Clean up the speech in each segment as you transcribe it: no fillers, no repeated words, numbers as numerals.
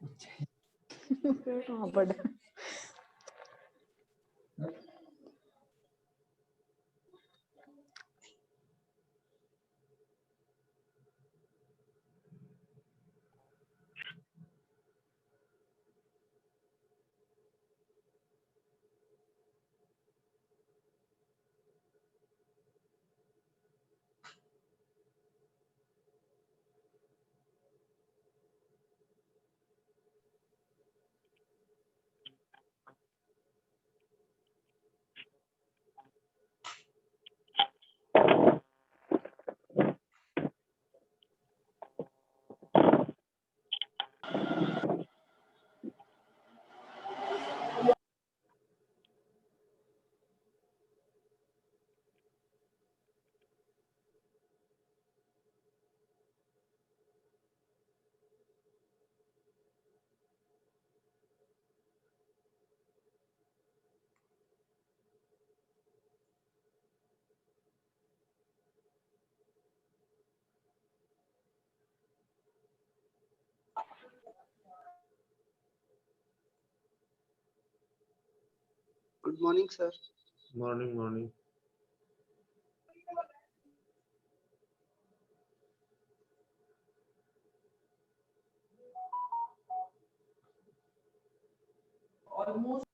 हाँ बड़ा good morning sir. Morning morning. Almost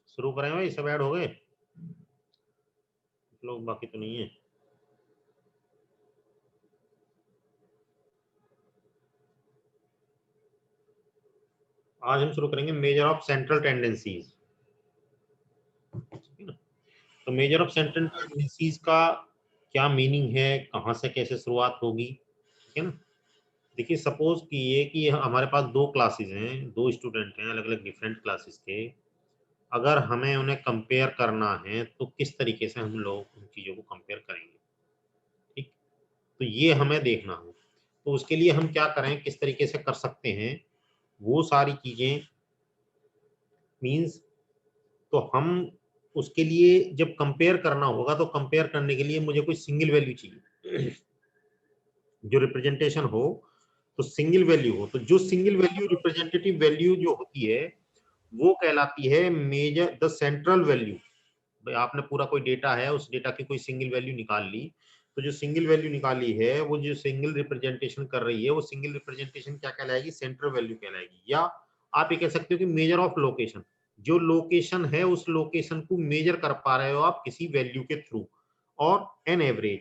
शुरू करें भाई, सब ऐड हो गए लोग, बाकी तो नहीं है। आज हम शुरू करेंगे मेजर ऑफ सेंट्रल टेंडेंसीज। तो मेजर ऑफ सेंट्रल टेंडेंसीज का क्या मीनिंग है, कहां से कैसे शुरुआत होगी, ठीक है ना। देखिए सपोज कि ये कि हमारे पास दो क्लासेस हैं, दो स्टूडेंट हैं अलग अलग डिफरेंट क्लासेस के। अगर हमें उन्हें कंपेयर करना है तो किस तरीके से हम लोग उन चीजों को कंपेयर करेंगे, ठीक। तो ये हमें देखना हो, तो उसके लिए हम क्या करें, किस तरीके से कर सकते हैं वो सारी चीजें मींस। तो हम उसके लिए जब कंपेयर करना होगा तो कंपेयर करने के लिए मुझे कोई सिंगल वैल्यू चाहिए जो रिप्रेजेंटेशन हो, तो सिंगल वैल्यू हो। तो जो सिंगल वैल्यू रिप्रेजेंटेटिव वैल्यू जो होती है वो कहलाती है मेजर द सेंट्रल वैल्यू। भाई आपने पूरा कोई डेटा है, उस डेटा की कोई सिंगल वैल्यू निकाल ली, तो जो सिंगल वैल्यू निकाली है वो जो सिंगल रिप्रेजेंटेशन कर रही है वो सिंगल रिप्रेजेंटेशन क्या कहलाएगी, सेंट्रल वैल्यू कहलाएगी। या आप ये कह सकते हो कि मेजर ऑफ लोकेशन, जो लोकेशन है उस लोकेशन को मेजर कर पा रहे हो आप किसी वैल्यू के थ्रू। और एन एवरेज,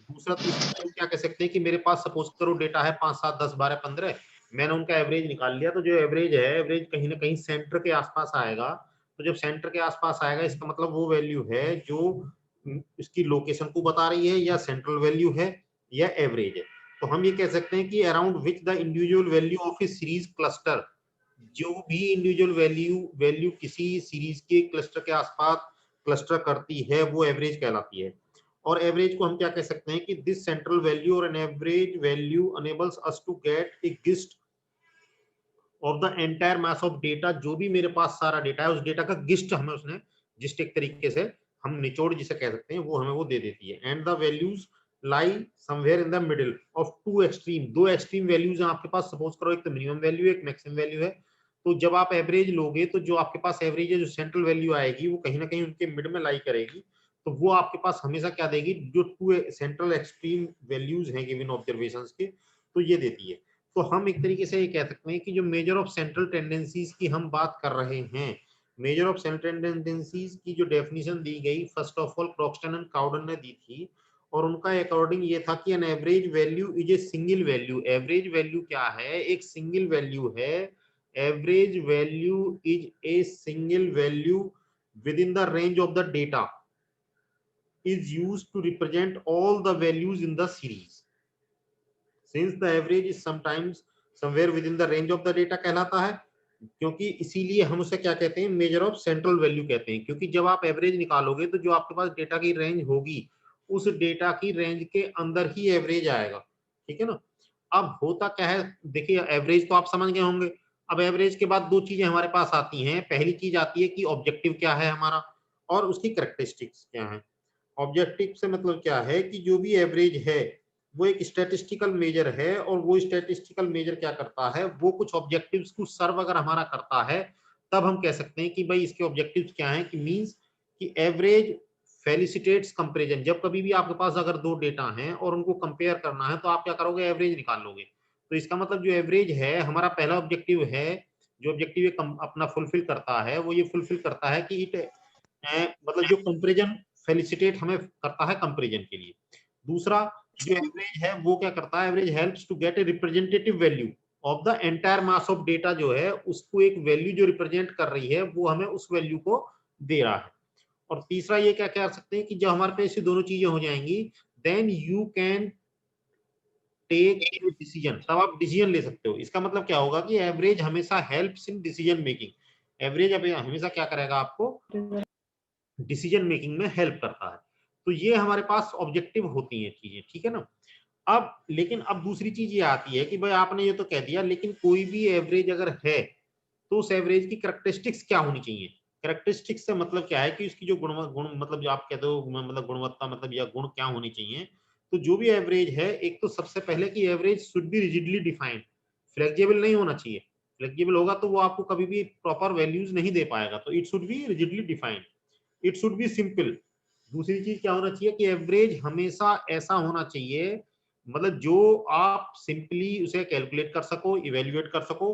दूसरा तीसरा क्या कह सकते हैं कि मेरे पास सपोज करो डेटा है 5 7 10 12 15, मैंने उनका एवरेज निकाल लिया, तो जो एवरेज है एवरेज कहीं ना कहीं सेंटर के आसपास आएगा। तो जब सेंटर के आसपास आएगा इसका मतलब वो वैल्यू है जो इसकी लोकेशन को बता रही है, या सेंट्रल वैल्यू है, या एवरेज है। तो हम ये कह सकते हैं कि around which the individual value of A series cluster जो भी इंडिविजुअल वैल्यू किसी सीरीज के क्लस्टर के आसपास क्लस्टर करती है वो एवरेज कहलाती है। और एवरेज को हम क्या कह सकते हैं कि दिस सेंट्रल वैल्यू और an average value enables us to get a gist of the entire mass of data. जो भी मेरे पास सारा डेटा है उस डेटा का गिस्ट हमें उसने जिस्ट एक तरीके से हम निचोड़ जिसे कह सकते हैं वो हमें वो दे देती है। And the values lie somewhere in the middle of two extreme. दो एक्सट्रीम वैल्यूज हैं आपके पास, सपोज करो एक तो मिनिमम वैल्यू एक मैक्सिमम वैल्यू है। तो जब आप एवरेज लोगे तो जो आपके पास एवरेज है जो सेंट्रल वैल्यू आएगी वो कहीं ना कहीं उनके मिड में लाई करेगी। तो वो आपके पास हमेशा क्या देगी, जो टू सेंट्रल एक्सट्रीम वैल्यूज हैं गिवन ऑब्जर्वेशंस के, तो ये देती है। तो हम एक तरीके से ये कह सकते हैं कि जो मेजर ऑफ सेंट्रल टेंडेंसीज की हम बात कर रहे हैं, मेजर ऑफ सेंट्रल टेंडेंसीज की जो डेफिनेशन दी गई first of all Croxton and Cowden ने दी थी, और उनका अकॉर्डिंग ये था कि an average value is a single value. Average value क्या है, एक सिंगल वैल्यू है। Average value is a single value within the range of the data is used to represent all the values in the series. Since the average is sometimes somewhere within the range of the data कहलाता है, क्योंकि इसीलिए हम उसे क्या कहते हैं, measure of central value कहते हैं। क्योंकि जब आप एवरेज निकालोगे तो जो आपके पास डेटा की रेंज होगी उस डेटा की रेंज के अंदर ही एवरेज आएगा, ठीक है ना। अब होता क्या है, देखिए एवरेज तो आप समझ गए होंगे। अब एवरेज के बाद दो चीजें हमारे पास आती हैं। पहली चीज आती है कि ऑब्जेक्टिव क्या है हमारा और उसकी कैरेक्टरिस्टिक्स क्या है। ऑब्जेक्टिव से मतलब क्या है कि जो भी एवरेज है वो एक स्टैटिस्टिकल मेजर है, और वो स्टैटिस्टिकल मेजर क्या करता है, वो कुछ ऑब्जेक्टिव्स को सर्व अगर हमारा करता है तब हम कह सकते हैं कि भाई इसके ऑब्जेक्टिव्स क्या हैं, कि मींस कि एवरेज फेलिसिटेट्स कंपैरिजन। जब कभी भी आपके पास अगर दो डेटा हैं और उनको कंपेयर करना है तो आप क्या करोगे, एवरेज निकाल लोगे। तो इसका मतलब जो एवरेज है हमारा पहला ऑब्जेक्टिव है, जो ऑब्जेक्टिव अपना फुलफिल करता है वो ये फुलफिल करता है कि इट मतलब जो कंपैरिजन फेलिसिटेट हमें करता है कंपैरिजन के लिए। दूसरा जो एवरेज है वो क्या करता है, average helps to get a representative value of the entire mass of data. जो है उसको एक वैल्यू जो रिप्रेजेंट कर रही है वो हमें उस वैल्यू को दे रहा है। और तीसरा ये क्या कह सकते हैं कि जब हमारे पास ये दोनों चीजें हो जाएंगी then you can take a decision, तब आप डिसीजन ले सकते हो। इसका मतलब क्या होगा कि एवरेज हमेशा helps in decision making. Average हमेशा क्या करेगा, आपको डिसीजन मेकिंग में हेल्प करता है। तो ये हमारे पास ऑब्जेक्टिव होती हैं चीजें, ठीक है ना। अब लेकिन अब दूसरी चीज ये आती है कि भाई आपने ये तो कह दिया, लेकिन कोई भी एवरेज अगर है तो उस एवरेज की कैरेक्टरिस्टिक्स क्या होनी चाहिए। कैरेक्टरिस्टिक्स से मतलब क्या है कि उसकी जो गुण मतलब जो आप कहते हो मतलब गुणवत्ता मतलब या गुण क्या होनी चाहिए। तो जो भी एवरेज है, एक तो सबसे पहले कि average should be rigidly defined, flexible नहीं होना चाहिए। फ्लेक्सिबल होगा तो वो आपको कभी भी प्रॉपर वैल्यूज नहीं दे पाएगा। तो it should be rigidly defined, it should be simple. दूसरी चीज क्या होना चाहिए कि एवरेज हमेशा ऐसा होना चाहिए, मतलब जो आप सिंपली उसे कैलकुलेट कर सको, इवेल्युएट कर सको,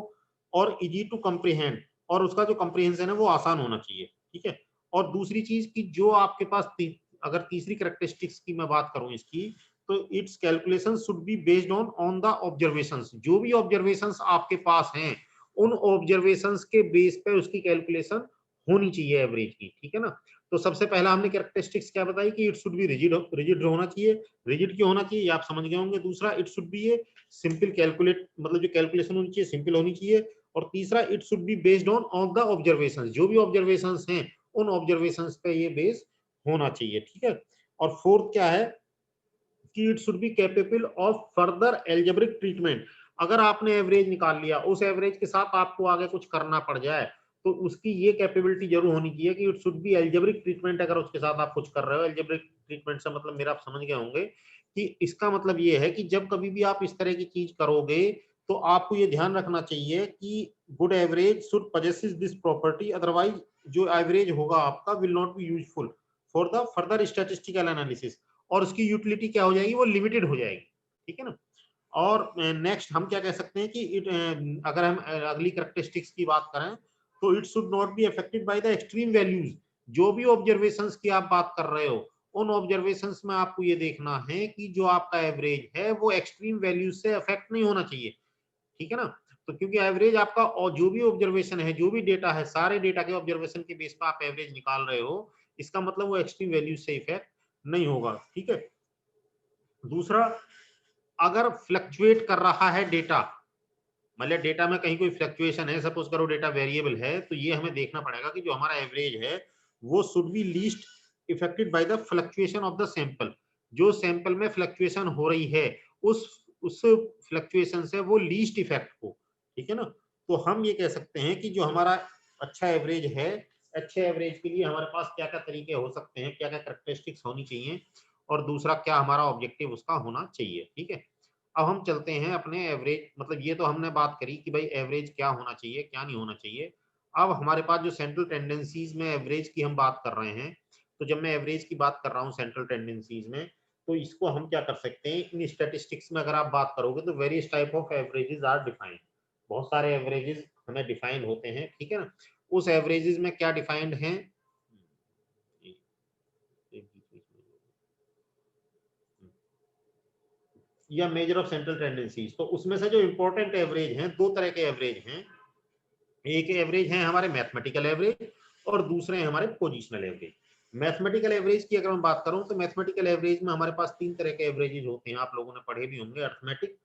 और इजी टू कंप्रीहेंड, और उसका जो कंप्रीहेंशन है वो आसान होना चाहिए, ठीक है। और दूसरी चीज कि जो आपके पास अगर तीसरी कैरेक्टरिस्टिक्स की मैं बात करूं इसकी, तो it's calculation should be based on the observations. जो भी ऑब्जर्वेशंस आपके पास हैं उन ऑब्जर्वेशंस के बेस पे उसकी कैलकुलेशन होनी चाहिए एवरेज की, ठीक है ना। तो सबसे पहला हमने कैरेक्टरिस्टिक्स क्या बताई कि इट शुड बी रिजिड होना चाहिए। रिजिड क्यों होना चाहिए ये आप समझ गए होंगे। दूसरा it should be a simple calculate, मतलब जो कैलकुलेशन होनी चाहिए सिंपल होनी चाहिए। और तीसरा it should be based on the observations, जो भी ऑब्जर्वेशंस हैं उन ऑब्जर्वेशंस पे ये बेस होना चाहिए, ठीक है। और फोर्थ क्या है कि it should be capable of further algebraic treatment. अगर आपने एवरेज निकाल लिया, उस एवरेज के साथ आपको आगे कुछ करना पड़ जाए तो उसकी ये कैपेबिलिटी जरूर होनी चाहिए कि it should be algebraic treatment. अगर उसके साथ आप कुछ कर रहे हो, एल्जेब्रिक ट्रीटमेंट से मतलब मेरा आप समझ गए होंगे कि इसका मतलब ये है कि जब कभी भी आप इस तरह की चीज करोगे तो आपको ये ध्यान रखना चाहिए कि good average should possesses this property, otherwise जो एवरेज होगा आपका will not be useful for the further statistical analysis, और उसकी यूटिलिटी क्या हो जाएगी, वो लिमिटेड हो जाएगी, ठीक है ना। और नेक्स्ट हम क्या कह सकते हैं कि अगर हम अगली कैरेक्टरिस्टिक्स की बात करें तो it should not be affected by the extreme values. जो भी ऑब्जर्वेशंस की आप बात कर रहे हो उन ऑब्जर्वेशंस में आपको ये देखना है कि जो आपका एवरेज है वो एक्सट्रीम वैल्यूज से अफेक्ट नहीं होना चाहिए, ठीक है ना। तो क्योंकि एवरेज आपका और जो भी ऑब्जर्वेशन है, जो भी डेटा है, सारे डेटा के ऑब्जर्वेशन के बेस पर आप एवरेज निकाल रहे हो, इसका मतलब वो एक्सट्रीम वैल्यूज से इफेक्ट नहीं होगा, ठीक है। दूसरा, अगर फ्लक्चुएट कर रहा है डेटा, मतलब डेटा में कहीं कोई फ्लक्चुएशन है, सपोज करो डेटा वेरिएबल है, तो ये हमें देखना पड़ेगा कि जो हमारा एवरेज है वो should be least affected by the fluctuation of the sample. जो सैंपल में फ्लक्चुएशन हो रही है उस फ्लक्चुएशन से वो लीस्ट इफेक्ट हो, ठीक है ना। तो हम ये कह सकते हैं कि जो हमारा अच्छा एवरेज है, अच्छे एवरेज के लिए हमारे पास क्या क्या तरीके हो सकते हैं, क्या क्या कैरेक्टरिस्टिक्स होनी चाहिए, और दूसरा क्या हमारा ऑब्जेक्टिव उसका होना चाहिए, ठीक है। अब हम चलते हैं अपने एवरेज, मतलब ये तो हमने बात करी कि भाई एवरेज क्या होना चाहिए क्या नहीं होना चाहिए। अब हमारे पास जो सेंट्रल टेंडेंसीज में एवरेज की हम बात कर रहे हैं, तो जब मैं एवरेज की बात कर रहा हूँ सेंट्रल टेंडेंसीज में, तो इसको हम क्या कर सकते हैं, इन स्टैटिस्टिक्स में अगर आप बात करोगे तो various type of averages are defined. बहुत सारे एवरेजेस हमें डिफाइन होते हैं, ठीक है ना। उस एवरेजेस में क्या डिफाइंड है, या मेजर ऑफ सेंट्रल टेंडेंसीज, तो उसमें से जो इंपॉर्टेंट एवरेज हैं, दो तरह के एवरेज हैं। एक एवरेज है हमारे मैथमेटिकल एवरेज और दूसरे हैं हमारे पोजिशनल एवरेज। मैथमेटिकल एवरेज की अगर मैं बात करूं तो मैथमेटिकल एवरेज में हमारे पास तीन तरह के एवरेजेज होते हैं, आप लोगों ने पढ़े भी होंगे, अर्थमेटिक,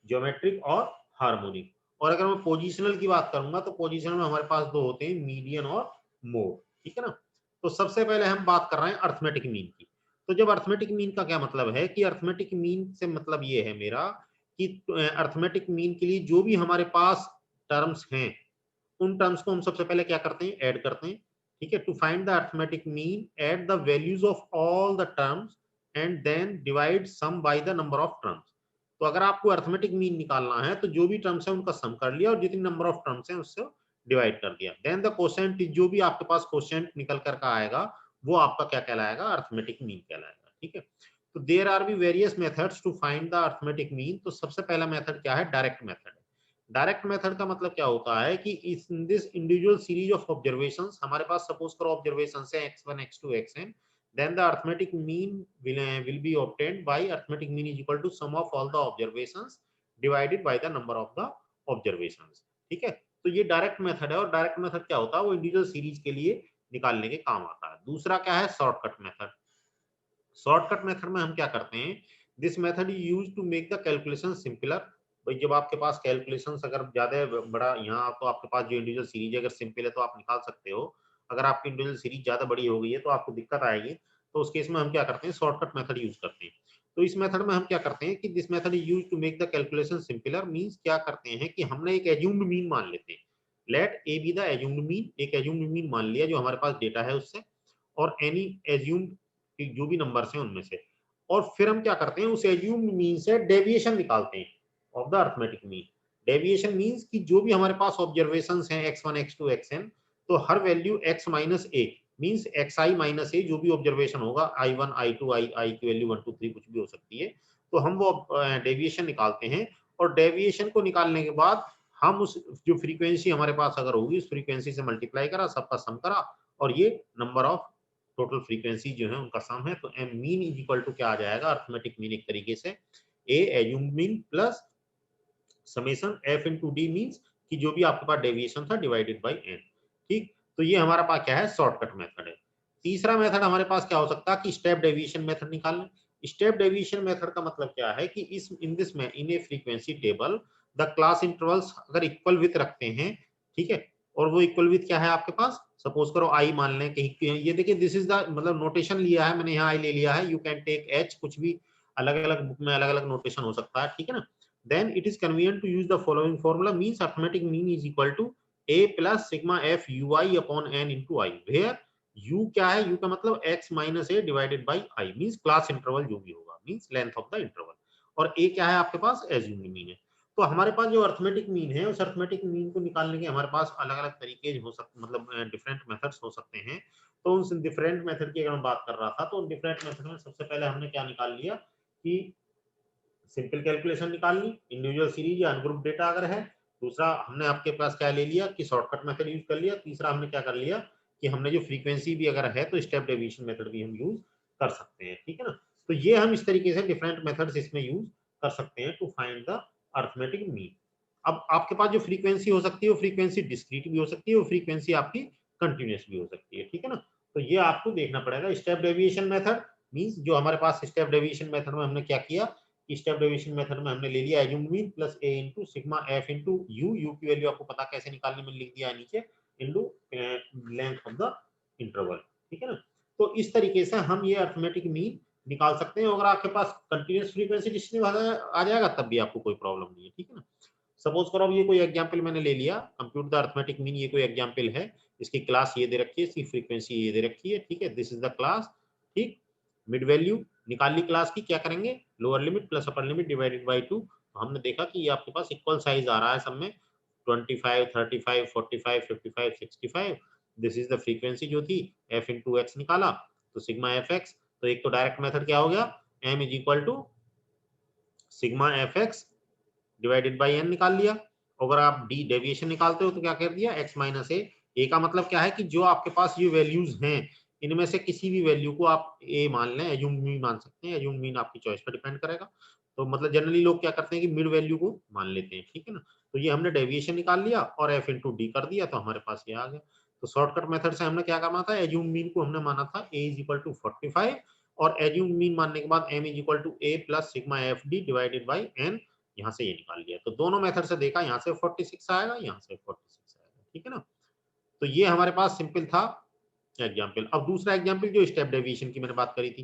ज्योमेट्रिक और हार्मोनिक। और अगर मैं पोजिशनल की बात करूंगा तो पोजिशनल में हमारे पास दो होते हैं, मीडियन और मोड, ठीक है ना। तो सबसे पहले हम बात कर रहे हैं अर्थमेटिक मीन की। तो जब अर्थमेटिक मीन का क्या मतलब है कि अर्थमेटिक मीन से मतलब ये है मेरा कि अर्थमेटिक मीन के लिए जो भी हमारे पास टर्म्स हैं उन टर्म्स को हम सबसे पहले क्या करते हैं, ऐड करते हैं, ठीक है। To find the arithmetic mean add the values of all the terms and then divide sum by the number of terms. तो अगर आपको अर्थमेटिक मीन निकालना है तो जो भी टर्म्स है उनका सम कर लिया और जितनी नंबर ऑफ टर्म्स है उससे डिवाइड कर दिया, देन द कोशेंट, जो भी आपके पास कोशेंट निकल कर का आएगा वो आपका क्या कहलाएगा, अर्थमेटिक मीन कहलाएगा, ठीक है। तो there are be various methods to find the arithmetic mean. तो सबसे पहला मेथड क्या है, डायरेक्ट मेथड। डायरेक्ट मेथड का मतलब क्या होता है कि इस this individual series of observations, हमारे पास सपोज करो ऑब्जर्वेशंस है x1 x2 xn, then the arithmetic mean will be obtained by arithmetic mean is equal to sum of all the observations divided by the number of the observations, ठीक है। तो ये direct method है, और direct method क्या होता है, वो इंडिविजुअल सीरीज के लिए निकालने के काम आता है। दूसरा क्या है, शॉर्टकट मेथड। शॉर्टकट मेथड में हम क्या करते हैं, this method is used to make the calculation simpler. भाई जब आपके पास कैलकुलेशंस अगर ज्यादा बड़ा, यहाँ तो आपके पास जो इंडिविजुअल सीरीज अगर सिंपल है तो आप निकाल सकते हो, अगर आपकी इंडिविजुअल सीरीज ज्यादा बड़ी हो गई है तो आपको दिक्कत आएगी। तो उस केस में हम क्या करते हैं, शॉर्टकट मेथड यूज करते हैं। तो इस मेथड में हम क्या करते हैं कि this method is used to make the calculation simpler, means क्या करते हैं कि हमने एक एज्यूम्ड मीन मान लेते हैं, let A be the assumed mean, एक एज्यूम्ड मीन मान लिया जो हमारे पास डेटा है उससे, और एनी एज्यूम्ड जो भी नंबर्स हैं उनमें से, और फिर हम क्या करते हैं उस एज्यूम्ड मीन से डेविएशन निकालते हैं of the arithmetic mean. Deviation means कि जो भी हमारे पास ऑब्जर्वेशंस हैं x1 x2 xn, तो हर वैल्यू x माइनस ए मींस xi माइनस ए, जो भी ऑब्जर्वेशन होगा i1 i2 i की वैल्यू 1 2 3 कुछ भी हो सकती है, तो हम वो डेविएशन निकालते हैं। और डेविएशन को निकालने के बाद हम उस जो फ्रीक्वेंसी हमारे पास अगर होगी उस फ्रीक्वेंसी से मल्टीप्लाई करा, सबका सम करा, और ये नंबर ऑफ टोटल फ्रीक्वेंसी जो है उनका सम है। तो M mean is equal to क्या आ जाएगा, अर्थमेटिक मीन एक तरीके से A assumed mean plus summation F into D, means कि जो भी आपके पास डेविएशन था डिवाइडेड बाय एन, ठीक। तो ये हमारा पास क्या है, शॉर्टकट मेथड है। तीसरा मेथड हमारे पास क्या हो सकता है कि स्टेप डेविएशन मेथड निकालना। स्टेप डेविएशन मेथड का मतलब क्या है कि इस इन दिस में in a frequency table the class intervals अगर इक्वल विथ रखते हैं, ठीक है, और वो इक्वल विथ क्या है आपके पास, सपोज करो आई मान लें कहीं, ये देखिए दिस इज द मतलब नोटेशन लिया है मैंने, यहाँ आई ले लिया है, यू कैन टेक एच, कुछ भी अलग अलग बुक में अलग अलग नोटेशन हो सकता है, ठीक है ना। then it is convenient to use the following formula, means arithmetic mean is equal to a plus sigma f ui upon n into I, where u क्या है, u का मतलब x minus a divided by I, means class interval जो भी होगा, means length of the interval, और a क्या है आपके पास, assumed mean है। तो हमारे पास जो अर्थमेटिक मीन है उस अर्थमेटिक मीन को निकालने के हमारे पास अलग अलग तरीके हो सकते, मतलब डिफरेंट मेथड्स हो सकते हैं। तो उन डिफरेंट मेथड की अगर मैं बात कर रहा था, तो उन डिफरेंट मेथड में सबसे पहले हमने क्या निकाल लिया कि सिंपल कैलकुलेशन निकाल ली, इंडिविजुअल सीरीज या अनग्रुप डेटा अगर है। दूसरा हमने आपके पास क्या ले लिया कि शॉर्टकट मेथड यूज कर लिया। तीसरा हमने क्या कर लिया कि हमने जो फ्रीक्वेंसी भी अगर है तो स्टेप डेविएशन मेथड भी हम यूज कर सकते हैं, ठीक है ना। तो ये हम इस तरीके से डिफरेंट मेथड्स इसमें यूज कर सकते हैं to find the arithmetic mean. अब आपके पास जो फ्रीक्वेंसी हो सकती है वो फ्रीक्वेंसी डिस्क्रीट भी हो सकती है, वो फ्रीक्वेंसी आपकी कंटिन्यूस भी हो सकती है, ठीक है ना। तो ये आपको देखना पड़ेगा। स्टेप डेविएशन मेथड मींस जो हमारे पास स्टेप डेविएशन मेथड में हमने क्या किया स्टेप डेविएशन मेथड में हमने ले लिया assumed mean plus a into sigma f into you की वैल्यू आपको पता कैसे निकालनी, मैंने लिख दिया है नीचे, into length of the interval, ठीक है ना। तो इस तरीके से हम ये अरिथमेटिक मीन निकाल सकते हैं। अगर आपके पास कंटीन्यूअस फ्रीक्वेंसी डिस्ट्रीब्यूशन आ जाएगा तब भी आपको कोई प्रॉब्लम नहीं है, ठीक है ना। सपोज करो अब ये कोई एग्जांपल मैंने ले लिया, कंप्यूट द अरिथमेटिक मीन, ये कोई एग्जांपल है, इसकी क्लास ये दे रखी है, इसकी फ्रीक्वेंसी ये दे रखी है, ठीक है, दिस इज द क्लास, ठीक। मिड वैल्यू निकाल ली क्लास की, क्या करेंगे, lower limit plus upper limit divided by 2। तो हमने देखा कि ये आपके पास इक्वल साइज आ रहा है सब में, 25, 35, 45, 55, 65। दिस इज द फ्रीक्वेंसी जो थी, f इंटू एक्स निकाला तो सिग्मा एफ एक्स। तो एक तो डायरेक्ट मेथड क्या हो गया, m is equal to sigma F X divided by N निकाल लिया। अगर आप डी डेविएशन निकालते हो तो क्या कर दिया, x माइनस ए का मतलब क्या है कि जो आपके पास ये वैल्यूज हैं इनमें से किसी भी वैल्यू को आप ए मान लें, एज्यूम मीन मान सकते हैं, एज्यूम मीन आपकी चॉइस पर डिपेंड करेगा। तो मतलब जनरली लोग क्या करते हैं कि मिड वैल्यू को मान लेते हैं, ठीक है ना। तो ये हमने डेविएशन निकाल लिया और एफ इंटू डी कर दिया तो हमारे पास ये आ गया। तो शॉर्टकट मेथड से हमने क्या करना था, एज्यूम मीन को हमने माना था ए इज इक्वल टू 45 और एज्यूम मीन मानने के बाद M is equal to A plus sigma F D divided by N, यहाँ से ये निकाल लिया। तो दोनों मेथड से देखा, यहाँ से 46 आएगा, यहाँ से 46 आएगा, ठीक है ना। तो ये हमारे पास सिंपल था एग्जाम्पल। अब दूसरा एग्जाम्पल जो स्टेप डेविएशन की मैंने बात करी थी,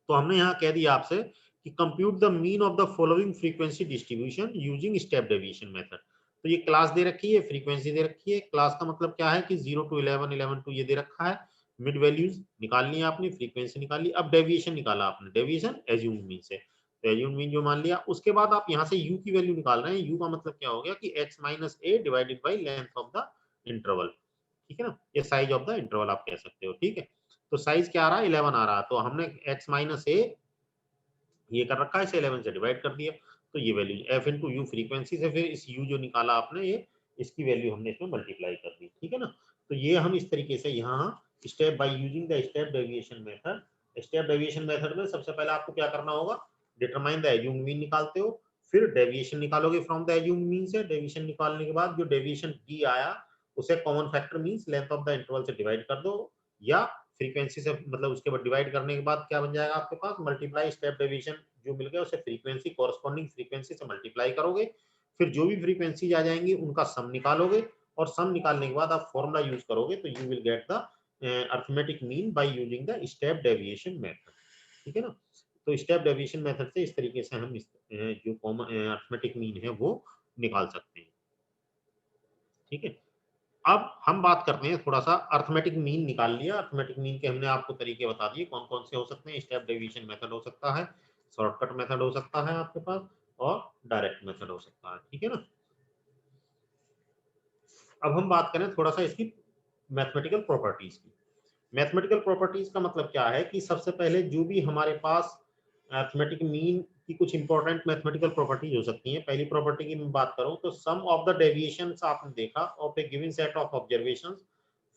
तो हमने यहाँ कह दिया आपसे कि compute the mean of the following frequency distribution using step deviation method. तो ये क्लास दे रखी है, फ्रीक्वेंसी दे रखी है। क्लास का मतलब क्या है कि 0 to 11, 11 to ये दे रखा है। मिड वैल्यूज निकालनी है आपने, फ्रीक्वेंसी निकाली, अब डेविएशन निकाला आपने, डेविएशन एज्यूम्ड मीन से। तो एज्यूम्ड मीन जो मान लिया, उसके बाद आप यहाँ से यू की वैल्यू निकाल रहे हैं। यू का मतलब क्या हो गया कि x minus A divided by length of the interval, ठीक है ना, ये साइज ऑफ द इंटरवल आप कह सकते हो, ठीक है। तो साइज क्या आ रहा है, 11 आ रहा है, तो हमने x माइनस ए ये कर रखा है, इसे 11 से डिवाइड कर दिया। तो ये value f into you frequency से, फिर इस u जो निकाला आपने, ये इसकी वैल्यू हमने इसमें मल्टीप्लाई कर दी, ठीक है ना। तो ये हम इस तरीके से यहाँ step by using the step deviation method. Step deviation method में सबसे पहले आपको क्या करना होगा, डिटरमाइन द एज्यूम्ड मीन निकालते हो, फिर डेविएशन निकालोगे फ्रॉम द एज्यूम्ड मीन से। डेविएशन निकालने के बाद जो डेविएशन d आया उसे common factor means length of the interval से डिवाइड कर दो, या फ्रीक्वेंसी से, मतलब उसके बाद डिवाइड करने के बाद क्या बन जाएगा आपके पास, मल्टीप्लाई स्टेप डेविएशन जो मिल गया उसे फ्रीक्वेंसी, कॉरस्पॉन्डिंग फ्रीक्वेंसी से मल्टीप्लाई करोगे, फिर जो भी फ्रीक्वेंसी आ जाएंगी उनका सम निकालोगे, और सम निकालने के बाद आप फॉर्मूला यूज करोगे तो you will get the arithmetic mean by using the step deviation method, ठीक है ना। तो स्टेप डेविएशन मेथड से इस तरीके से हम जो कॉमन अरिथमेटिक मीन है वो निकाल सकते हैं, ठीक है। अब हम बात करते हैं थोड़ा सा, अरिथमेटिक मीन निकाल लिया, अरिथमेटिक मीन के हमने आपको तरीके बता दिए कौन कौन से हो सकते हैं। स्टेप डेविएशन मेथड हो सकता है, शॉर्टकट मेथड हो सकता है आपके पास, और डायरेक्ट मेथड हो सकता है, ठीक है ना। अब हम बात करें थोड़ा सा इसकी मैथमेटिकल प्रॉपर्टीज की। मैथमेटिकल प्रॉपर्टीज का मतलब क्या है कि सबसे पहले जो भी हमारे पास अरिथमेटिक मीन की कुछ इंपॉर्टेंट मैथमेटिकल प्रॉपर्टीज हो सकती हैं। पहली प्रॉपर्टी की मैं बात करूं तो सम ऑफ द डेविएशंस आपने देखा of a given set of observations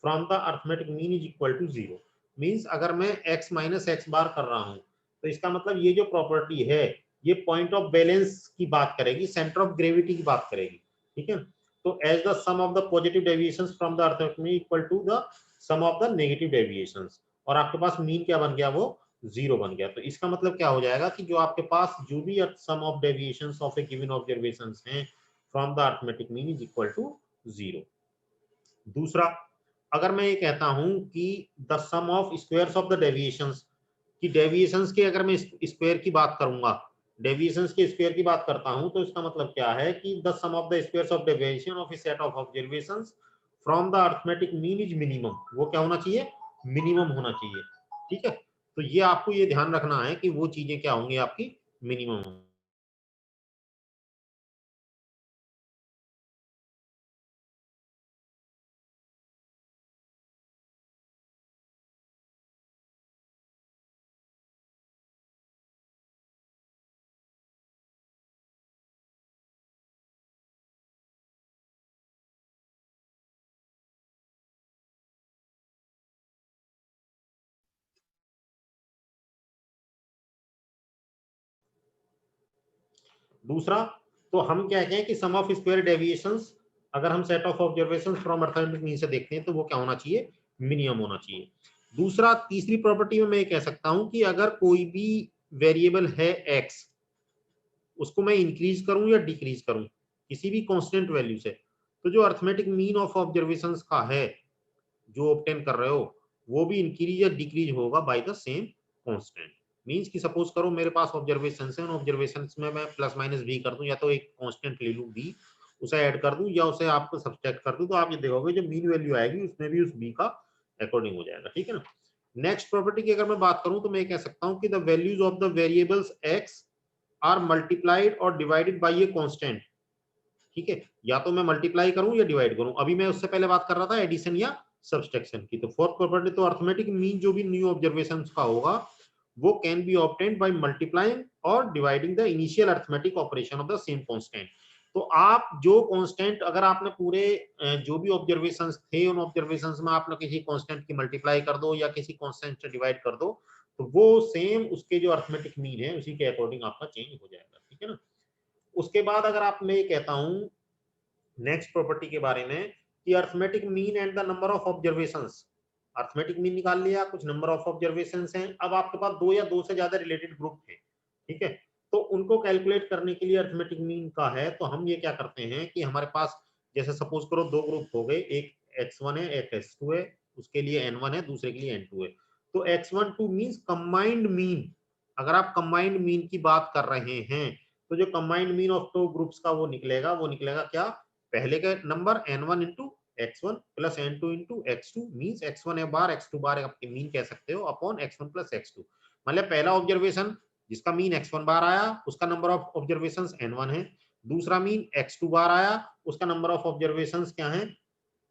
from the arithmetic mean is equal to 0। Means अगर मैं x माइनस एक्स बार कर रहा हूं तो इसका मतलब ये जो प्रॉपर्टी है ये पॉइंट ऑफ बैलेंस की बात करेगी, सेंटर ऑफ ग्रेविटी की बात करेगी, ठीक है। तो as the sum of the positive deviations from the arithmetic mean equal to the sum of the negative deviations, और आपके पास मीन क्या बन गया, वो 0 बन गया। तो इसका मतलब क्या हो जाएगा कि जो आपके पास जो भी sum of deviations of a given observations हैं from the arithmetic mean is equal to 0। दूसरा, अगर मैं ये कहता हूं कि the sum of squares of the deviations, कि डेविएशंस के अगर मैं स्क्वायर की बात करूंगा, डेविएशंस के स्क्वायर की बात करता हूं तो इसका मतलब क्या है कि the sum of the squares of deviation of a set of observations from the arithmetic mean is minimum. वो क्या होना चाहिए, मिनिमम होना चाहिए, ठीक है। तो ये आपको ये ध्यान रखना है कि वो चीजें क्या होंगी, आपकी मिनिमम होंगी। दूसरा, तो हम क्या कहें कि सम ऑफ स्क्वायर डेविएशंस अगर हम set of observations from arithmetic mean से देखते हैं तो वो क्या होना चाहिए, मिनिमम होना चाहिए। दूसरा, तीसरी प्रॉपर्टी में मैं ये कह सकता हूं कि अगर कोई भी वेरिएबल है x, उसको मैं इंक्रीज करूं या डिक्रीज करूं किसी भी कांस्टेंट वैल्यू से, तो जो अर्थमेटिक मीन ऑफ ऑब्जर्वेशंस का है जो ऑब्टेन कर रहे हो वो भी इंक्रीज या डिक्रीज होगा by the same constant. Means कि सपोज करो मेरे पास ऑब्जर्वेशंस हैं, उन ऑब्जर्वेशंस में मैं प्लस माइनस बी कर दूं या तो एक कांस्टेंट ले लूं बी, उसे ऐड कर दूं या उसे आपको सब्सट्रैक्ट कर दूं, तो आप ये देखोगे जो मीन वैल्यू आएगी उसमें भी उस बी का अकॉर्डिंग हो जाएगा। ठीक है ना। नेक्स्ट प्रॉपर्टी की अगर मैं बात करूं तो मैं कह सकता हूं कि the values of the variables X are multiplied और डिवाइडेड बाय ए कांस्टेंट। ठीक है, या तो मैं मल्टीप्लाई करूं या डिवाइड करूं। अभी मैं उससे पहले बात कर रहा था एडिशन या सब्सट्रैक्शन की। तो फोर्थ प्रॉपर्टी तो अर्थमेटिक मीन जो भी न्यू ऑब्जर्वेशंस का होगा वो can be obtained by multiplying और dividing the initial arithmetic operation of the same constant. तो आप जो कांस्टेंट अगर आपने पूरे जो भी ऑब्जर्वेशंस थे उन ऑब्जर्वेशंस में आपने किसी कांस्टेंट की मल्टीप्लाई कर दो या किसी कांस्टेंट से डिवाइड कर दो तो वो सेम उसके जो अर्थमेटिक मीन है उसी के अकॉर्डिंग आपका चेंज हो जाएगा। ठीक है ना। उसके बाद अगर आप मैं ये कहता हूं नेक्स्ट प्रॉपर्टी के बारे में कि arithmetic mean and the number of observations, arithmetic mean निकाल लिया, कुछ नंबर ऑफ ऑब्जर्वेशंस हैं, अब आपके पास दो या दो से ज्यादा रिलेटेड ग्रुप हैं। ठीक है, तो उनको कैलकुलेट करने के लिए अर्थमेटिक मीन का है तो हम ये क्या करते हैं कि हमारे पास जैसे सपोज करो दो ग्रुप हो गए, एक x1 है एक x2 है, उसके लिए n1 है दूसरे के लिए n2 है। तो x12 मींस कंबाइंड मीन। अगर आप कंबाइंड मीन की बात कर रहे हैं तो जो combined mean of two groups का वो निकलेगा क्या, पहले का number n1 into x1 plus n2 into x2 means x1 बार x2 बार आपके मीन कह सकते हो अपॉन x1 प्लस x2। मतलब पहला ऑब्जर्वेशन जिसका मीन x1 बार आया उसका नंबर ऑफ ऑब्जर्वेशंस n1 है, दूसरा मीन x2 बार आया उसका नंबर ऑफ ऑब्जर्वेशंस क्या है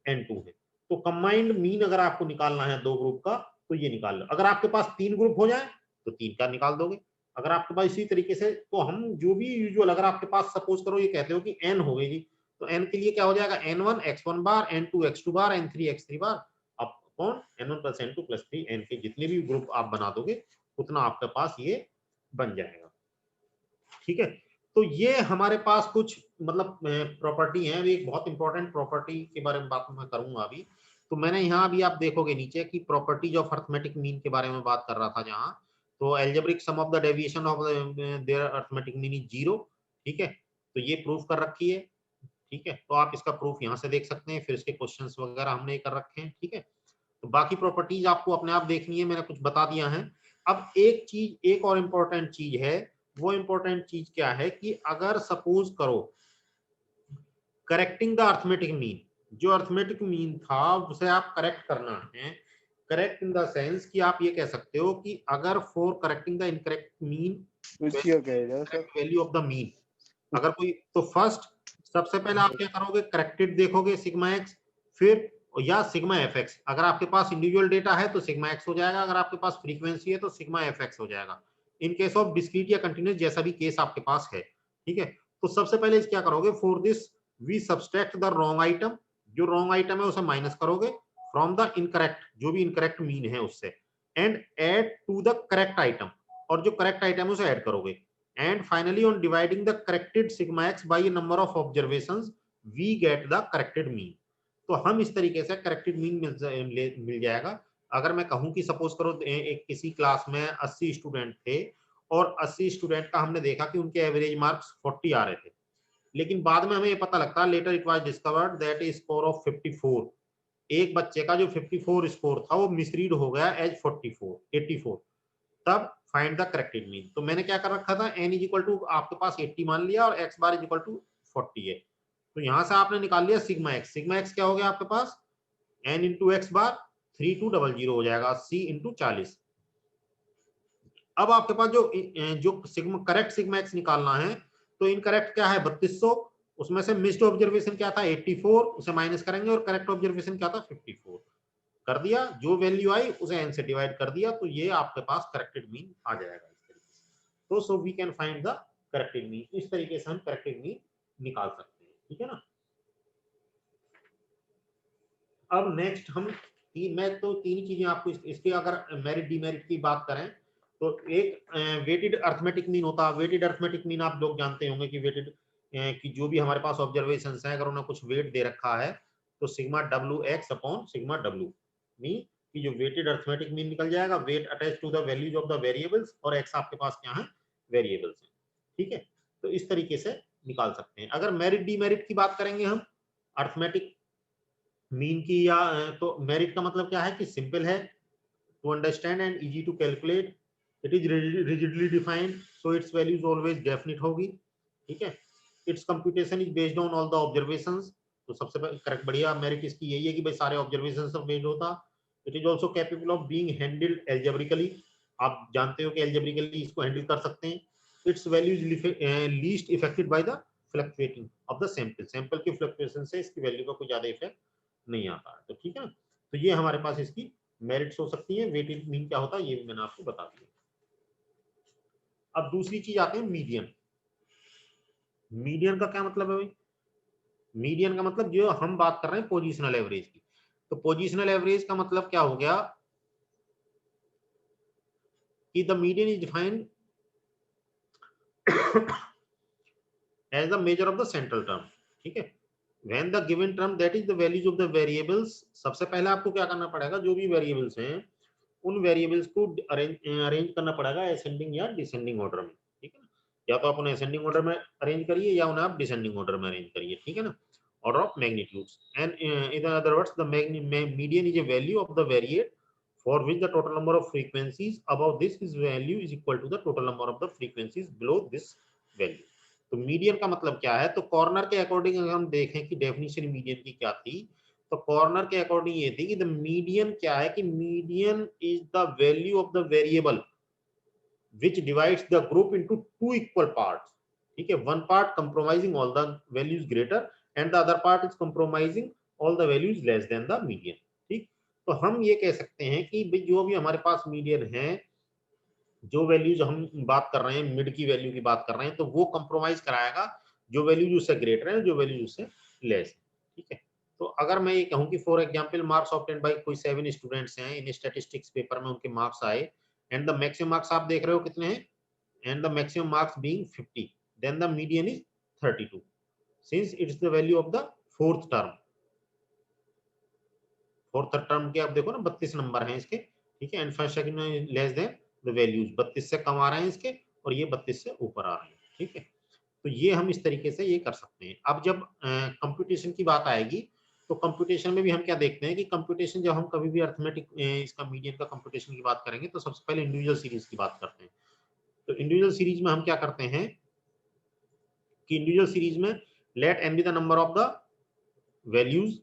n2 है। तो कंबाइंड मीन अगर आपको निकालना है दो ग्रुप का तो ये निकाल लो। अगर आपके पास तीन ग्रुप हो जाए तो तीन का निकाल दोगे। अगर आपके पास इसी तरीके से तो हम जो भी यूजुअल अगर आपके पास सपोज करो ये कहते हो कि n हो गई जी, तो n के लिए क्या हो जाएगा n1 x1 बार n2 x2 बार n3 x3 bar upon n1 plus n2 plus 3 n के जितने भी ग्रुप आप बना दोगे उतना आपके पास ये बन जाएगा। ठीक है, तो ये हमारे पास कुछ मतलब प्रॉपर्टी है। अभी एक बहुत इंपॉर्टेंट प्रॉपर्टी के बारे में बात मैं करूंगा अभी। तो मैंने यहाँ अभी आप देखोगे नीचे कि प्रॉपर्टीज ऑफ अर्थमेटिक मीन के बारे में बात कर रहा था जहाँ, तो algebraic sum of the deviation of their arithmetic mean is 0। ठीक है, तो ये प्रूफ कर रखी है। ठीक है, तो आप इसका प्रूफ यहाँ से देख सकते हैं, फिर इसके क्वेश्चंस वगैरह हमने कर रखे हैं। ठीक है, तो बाकी प्रॉपर्टीज आपको अपने आप देखनी है, मैंने कुछ बता दिया है। अब एक और इम्पोर्टेंट चीज है, वो इम्पोर्टेंट चीज क्या है कि अगर सपोज करो करेक्टिंग द अर्थमेटिक मीन, जो अर्थमेटिक मीन था उसे आप करेक्ट करना है। करेक्ट इन द सेंस कि आप ये कह सकते हो कि अगर for correcting the incorrect mean value of the mean, अगर कोई तो फर्स्ट सबसे पहले आप क्या करोगे करेक्टेड देखोगे सिग्मा एक्स, फिर या सिग्मा एफ एक्स। अगर आपके पास इंडिविजुअल डेटा है तो सिग्मा एक्स हो जाएगा, अगर आपके पास फ्रीक्वेंसी है तो सिग्मा एफ एक्स हो जाएगा, इन केस ऑफ डिस्क्रीट या कंटिन्यूस जैसा भी केस आपके पास है। ठीक है, तो सबसे पहले क्या करोगे for this we subtract the wrong item, जो रॉन्ग आइटम है उसे माइनस करोगे फ्रॉम द इनकरेक्ट, जो भी इनकरेक्ट मीन है उससे, and add to the correct item, और जो करेक्ट आइटम है उसे ऐड करोगे, and finally on dividing the corrected sigma x by a number of observations we get the corrected mean। तो हम इस तरीके से करेक्टेड मीन मिल जाएगा। अगर मैं कहूं कि सपोज करो एक किसी क्लास में 80 स्टूडेंट थे और 80 स्टूडेंट का हमने देखा कि उनके एवरेज मार्क्स 40 आ रहे थे, लेकिन बाद में हमें ये पता लगता later it was discovered that is score of 54। एक बच्चे का जो 54 स्कोर था वो मिसरीड हो गया एज 84। तब फाइंड द करेक्टेड मीन। तो मैंने क्या कर रखा था n इज इक्वल टू आपके पास 80 मान लिया और x bar is equal to 40 है, तो यहां से आपने निकाल लिया सिग्मा x। सिग्मा x क्या हो गया आपके पास n इंटू एक्स बार 3200 हो जाएगा 80 इंटू 40। अब आपके पास जो सिग्मा करेक्ट सिग्मा x निकालना है, तो इनकरेक्ट क्या है 3200, उसमें से मिस्ड ऑब्जर्वेशन क्या था 84, उसे माइनस करेंगे और करेक्ट ऑब्जर्वेशन क्या था 54 कर दिया, जो वैल्यू आई उसे n से डिवाइड कर दिया, तो ये आपके पास करेक्टेड मीन आ जाएगा इस तरीके से। तो so we can find the corrected mean, इस तरीके से हम करेक्टेड मीन निकाल सकते हैं। ठीक है ना। अब नेक्स्ट हम मैं तो तीन ही चीजें आपको इसके अगर मेरिट डिमेरिट की बात करें तो एक वेटेड अर्थमेटिक मीन होता है। वेटेड अर्थमेटिक मीन आप लोग जानते होंगे कि वेटेड कि जो भी हमारे पास ऑब्जर्वेशंस हैं अगर उन्हें कुछ वेट दे रखा है तो sigma W X upon sigma W mean कि जो वेटेड अर्थमेटिक मीन निकल जाएगा, weight attach to the values of the variables और एक्स आपके पास क्या है वेरिएबल्स है। ठीक है, तो इस तरीके से निकाल सकते हैं। अगर मेरिट डीमेरिट की बात करेंगे हम अर्थमेटिक मीन की, या तो मेरिट का मतलब क्या है कि सिंपल है, to understand and easy to calculate, it is rigidly defined, so its value is always definite होगी, ठीक है। Its computation is based on all the observations, तो सबसे करेक्ट बढ़िया मेरिट इसकी यही है कि भाई सारे ऑब्जर्वेशन पर बेस्ड होता। It is also capable of being handled algebraically, आप जानते हो कि एल्जेब्रिकली इसको हैंडल कर सकते हैं। It's value is least affected by the fluctuating of the sample, sample की फ्लक्चुएशन से इसकी वैल्यू का कोई ज्यादा इफेक्ट नहीं आता है, तो ठीक है ना। तो ये हमारे पास इसकी मेरिट्स हो सकती है। वेटेड मीन क्या होता है ये भी मैंने आपको बता दिया। अब दूसरी चीज आते हैं मीडियन। मीडियन का क्या मतलब है भाई? मीडियन का मतलब जो हम बात कर रहे हैं पोजिशनल एवरेज की, तो पोजिशनल एवरेज का मतलब क्या हो गया कि the median is defined as the measure of the central term, ठीक है। when the given term that is the values of the variables, सबसे पहले आपको क्या करना पड़ेगा, जो भी वेरिएबल्स हैं उन वेरिएबल्स को अरेंज करना पड़ेगा असेंडिंग या डिसेंडिंग ऑर्डर में, ठीक है ना। या तो आप उन्हें असेंडिंग ऑर्डर में अरेंज करिए या उन्हें आप डिसेंडिंग ऑर्डर में अरेंज करिए, ठीक है ना, order of magnitudes. And in other words the median is a value of the variate for which the total number of frequencies above this is value is equal to the total number of the frequencies below this value। तो median का मतलब क्या है, तो corner के according अगर हम देखें कि डेफिनेशन मीडियन की क्या थी, तो कॉर्नर के अकॉर्डिंग ये थी कि द मीडियन क्या है कि median is the value of the variable which divides the group into two equal parts, ठीक है। one part comprising all the values greater and the other part is comprising all the values less than the median, ठीक। तो हम ये कह सकते हैं कि जो भी हमारे पास मीडियन है, जो वैल्यूज हम बात कर रहे हैं मिड की वैल्यू की बात कर रहे हैं, तो वो कंप्रोमाइज कराएगा जो वैल्यूज उससे ग्रेटर है, जो वैल्यूज उससे लेस है, ठीक है। तो अगर मैं ये कहूं कि for example marks obtained by कोई 7 स्टूडेंट्स हैं इन स्टैटिस्टिक्स पेपर में, उनके मार्क्स आए एंड द मैक्सिमम मार्क्स आप देख रहे हो कितने हैं, and the maximum marks being 50, then the median is 32 since it's the value of the fourth term. Fourth term के आप देखो ना 32 नंबर हैं इसके, ठीक है, एंड फर्स्ट सेकंड में लेस देन द वैल्यूज 32 से कम आ रहे हैं इसके और ये 32 से ऊपर आ रहे हैं, ठीक है। तो ये हम इस तरीके से ये कर सकते हैं। अब जब कंप्यूटेशन की बात आएगी तो कंप्यूटेशन में भी हम क्या देखते हैं कि कंप्यूटेशन जब हम कभी भी अर्थमेटिक इसका मीडियन का कंप्यूटेशन की बात करेंगे तो सबसे पहले इंडिविजुअल सीरीज की बात करते हैं। तो इंडिविजुअल सीरीज में हम क्या करते हैं कि इंडिविजुअल सीरीज में let n be the number of the values,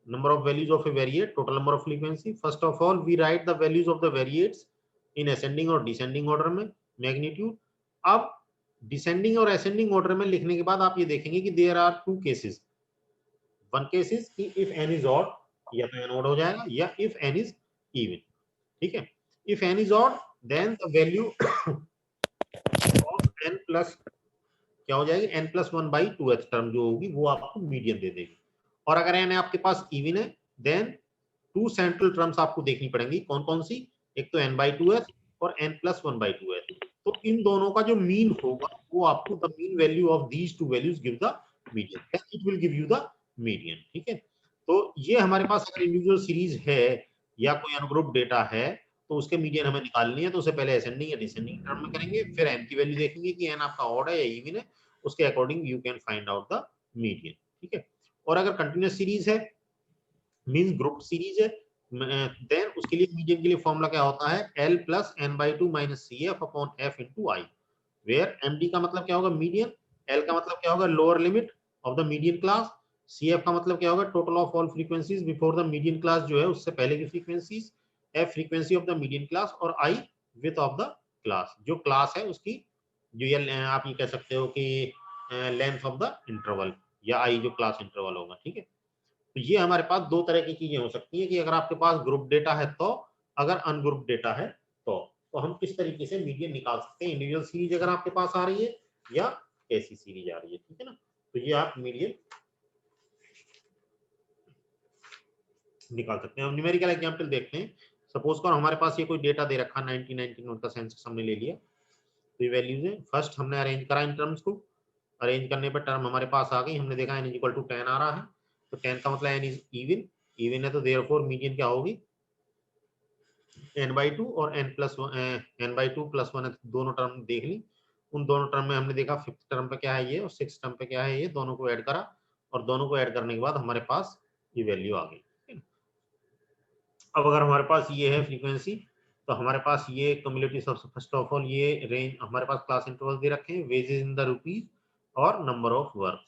number of values of a variate, total number of frequency. First of all we write the values of the variates in ascending और descending order में magnitude। अब descending और ascending order में लिखने के बाद आप ये देखेंगे कि there are two cases, one case is कि if n is odd, या तो n odd हो जाएगा, या if n is even, ठीक है। if n is odd then the value of n plus क्या हो जाएगी, n plus 1 by 2h term जो होगी वो आपको मीडियन दे देगी। और अगर n आपके पास इवन है देन टू सेंट्रल टर्म्स आपको देखनी पड़ेंगी, कौन कौन सी, एक तो n by 2h और n plus 1 by 2h। तो इन दोनों का जो मीन होगा वो आपको the mean value of these two values give the median, it will give you the median, ठीक है। तो ये हमारे पास अगर इंडिविजुअल सीरीज है या कोई अनग्रुप डेटा है तो उसके मीडियन हमें निकालनी है, तो उससे पहले असेंडिंग या डिसेंडिंग टर्म में करेंगे, फिर n की वैल्यू देखेंगे कि n आपका ऑड है या इवन है, उसके according you can find out the median, ठीक है। और अगर कंटिन्यूअस सीरीज है मींस ग्रुप सीरीज है देन उसके लिए मीडियन के लिए फॉर्मूला क्या होता है, l plus n by 2 minus cf upon f into i, where md का मतलब क्या होगा मीडियन, l का मतलब क्या होगा lower limit of the median class, cf का मतलब क्या होगा total of all frequencies before the median class जो है उससे पहले की frequencies, f frequency of the median class और i width of the class, जो क्लास है उसकी जो ये आप ये कह सकते हो कि लेंथ ऑफ द इंटरवल या i जो क्लास इंटरवल होगा, ठीक है। तो ये हमारे पास दो तरह की चीजें हो सकती है कि अगर आपके पास ग्रुप डेटा है तो, अगर अनग्रुप डेटा है तो हम किस तरीके से मीडियन निकाल सकते हैं, इंडिविजुअल सीरीज अगर आपके पास आ रही है या ऐसी सीरीज आ रही है, ठीक है ना। तो ये आप मीडियन निकाल सकते हैं। हम न्यूमेरिकल एग्जांपल देखते हैं। सपोज करो हमारे पास ये कोई डेटा दे रखा 1991 का सेंसस हमने ले लिया, तो ये वैल्यूज है, फर्स्ट हमने अरेंज करा इन टर्म्स को, अरेंज करने पर टर्म हमारे पास आ गई, हमने देखा n इक्वल टू 10 आ रहा है, तो 10 का मतलब n इज इवन, इवन है तो देयरफॉर मीडियन क्या होगी n by 2 और n by 2 plus 1 दोनों टर्म देख ली, उन दोनों टर्म में हमने देखा फिफ्थ टर्म पे क्या है ये और सिक्स टर्म पे क्या है ये, दोनों को ऐड करा और दोनों को ऐड करने के बाद हमारे पास ये वैल्यू आ गई। अब अगर हमारे पास ये है फ्रीक्वेंसी, तो हमारे पास ये कम्युलेटिव सबसे फर्स्ट ऑफ ऑल ये रेंज हमारे पास क्लास इंटरवल दे रखे हैं, वेजेस इन द रुपीज और नंबर ऑफ वर्क।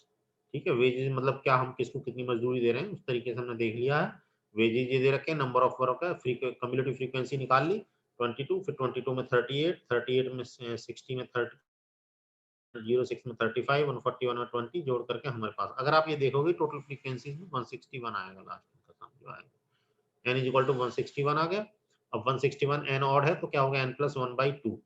ठीक है, वेजेस मतलब क्या, हम किसको कितनी मजदूरी दे रहे हैं उस तरीके से हमने देख लिया है। वेजेस ये दे रखे हैं, नंबर ऑफ वर्क है, कम्युलेटिव फ्रीक्वेंसी निकाल ली 22, फिर 22 में 38, 38 में 60 में 30, 06 में 35, 141 में 20 जोड़ करके हमारे पास अगर आप ये देखोगे टोटल फ्रीक्वेंसी में 161 आएगा लास्ट में का सम जो आएगा। n इज इक्वल टू 161 आ गया। अब 161 n ऑड है तो क्या होगा n प्लस 1/2।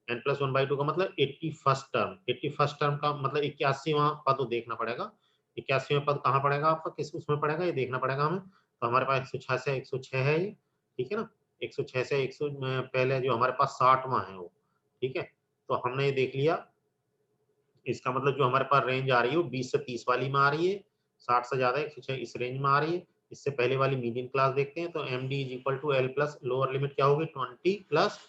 n प्लस 1/2 का मतलब 81st टर्म, 81st टर्म का मतलब 81वां पद तो देखना पड़ेगा। 81वां पद कहाँ पड़ेगा आपका, किस उसमें पड़ेगा ये देखना पड़ेगा हमें। तो हमारे पास 106 से 106 है ये, ठीक है ना। 106 से 100 पहले जो हमारे पास 60वां है वो, ठीक है। तो हमने ये देख लिया, इसका मतलब जो हमारे पास रेंज आ रही है वो 20 से 30 वाली में आ रही है, 60 से ज्यादा 106 इस रेंज में आ रही है। इससे पहले वाली मीडियम क्लास देखते हैं, तो M D is equal to L plus lower limit क्या होगी 20 प्लस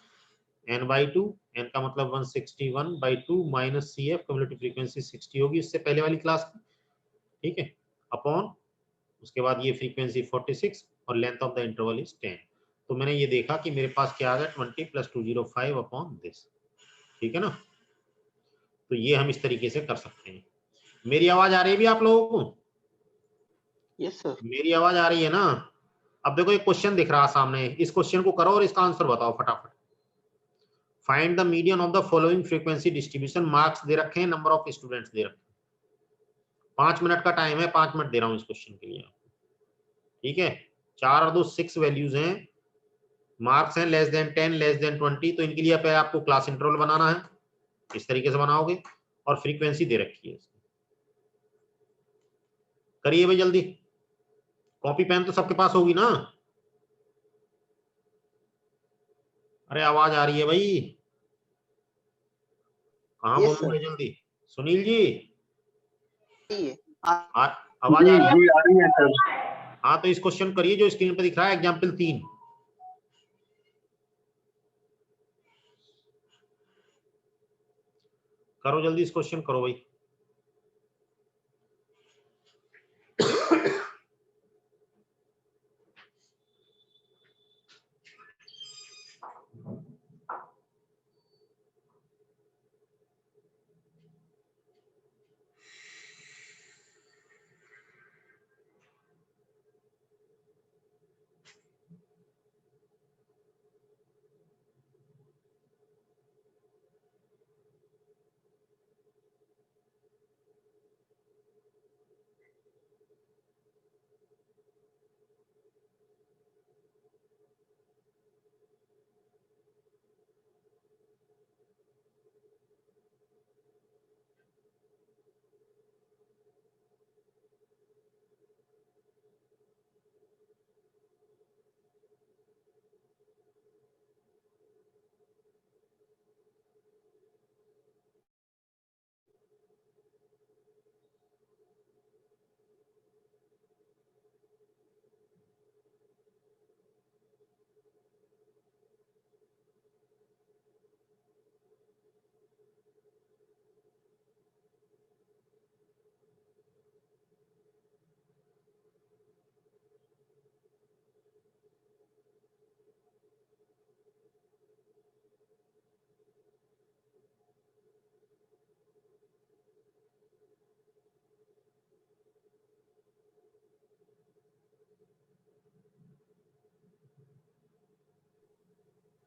n/2, n का मतलब 161/2 minus C F cumulative frequency 60 होगी इससे पहले वाली क्लास की, ठीक है, अपॉन उसके बाद ये फ्रीक्वेंसी 46 और length of the interval is 10। तो मैंने ये देखा कि मेरे पास क्या आ गया 20 प्लस 205 अपॉन दिस, ठीक है ना। तो ये हम इस तरीके से कर सकते हैं। मेरी आवाज आ रही है भी आप लोगों को? Yes sir. मेरी आवाज आ रही है ना? अब देखो एक क्वेश्चन दिख रहा है सामने, इस क्वेश्चन को करो और इसका आंसर बताओ फटाफट। Find the median of the following frequency distribution. Marks दे रखे हैं, नंबर ऑफ स्टूडेंट्स दे रखे हैं। 5 मिनट का टाइम है, 5 मिनट दे रहा हूं इस क्वेश्चन के लिए, ठीक है। 4 और 2 6 वैल्यूज हैं, मार्क्स हैं लेस देन 10 लेस देन 20। तो इनके लिए पहले आपको क्लास इंटरवल बनाना है, इस तरीके से बनाओगे, और फ्रीक्वेंसी दे रखी है। करिए भाई जल्दी, कॉपी पेन तो सबके पास होगी ना? अरे आवाज आ रही है भाई, कहाँ यस बोलूंगे सर। जल्दी। सुनील जी आ, आवाज जी आ रही है? जी आ रही है सर। हाँ तो इस क्वेश्चन करिए जो स्क्रीन पे दिख रहा है, एग्जाम्पल 3। करो जल्दी इस क्वेश्चन करो भाई।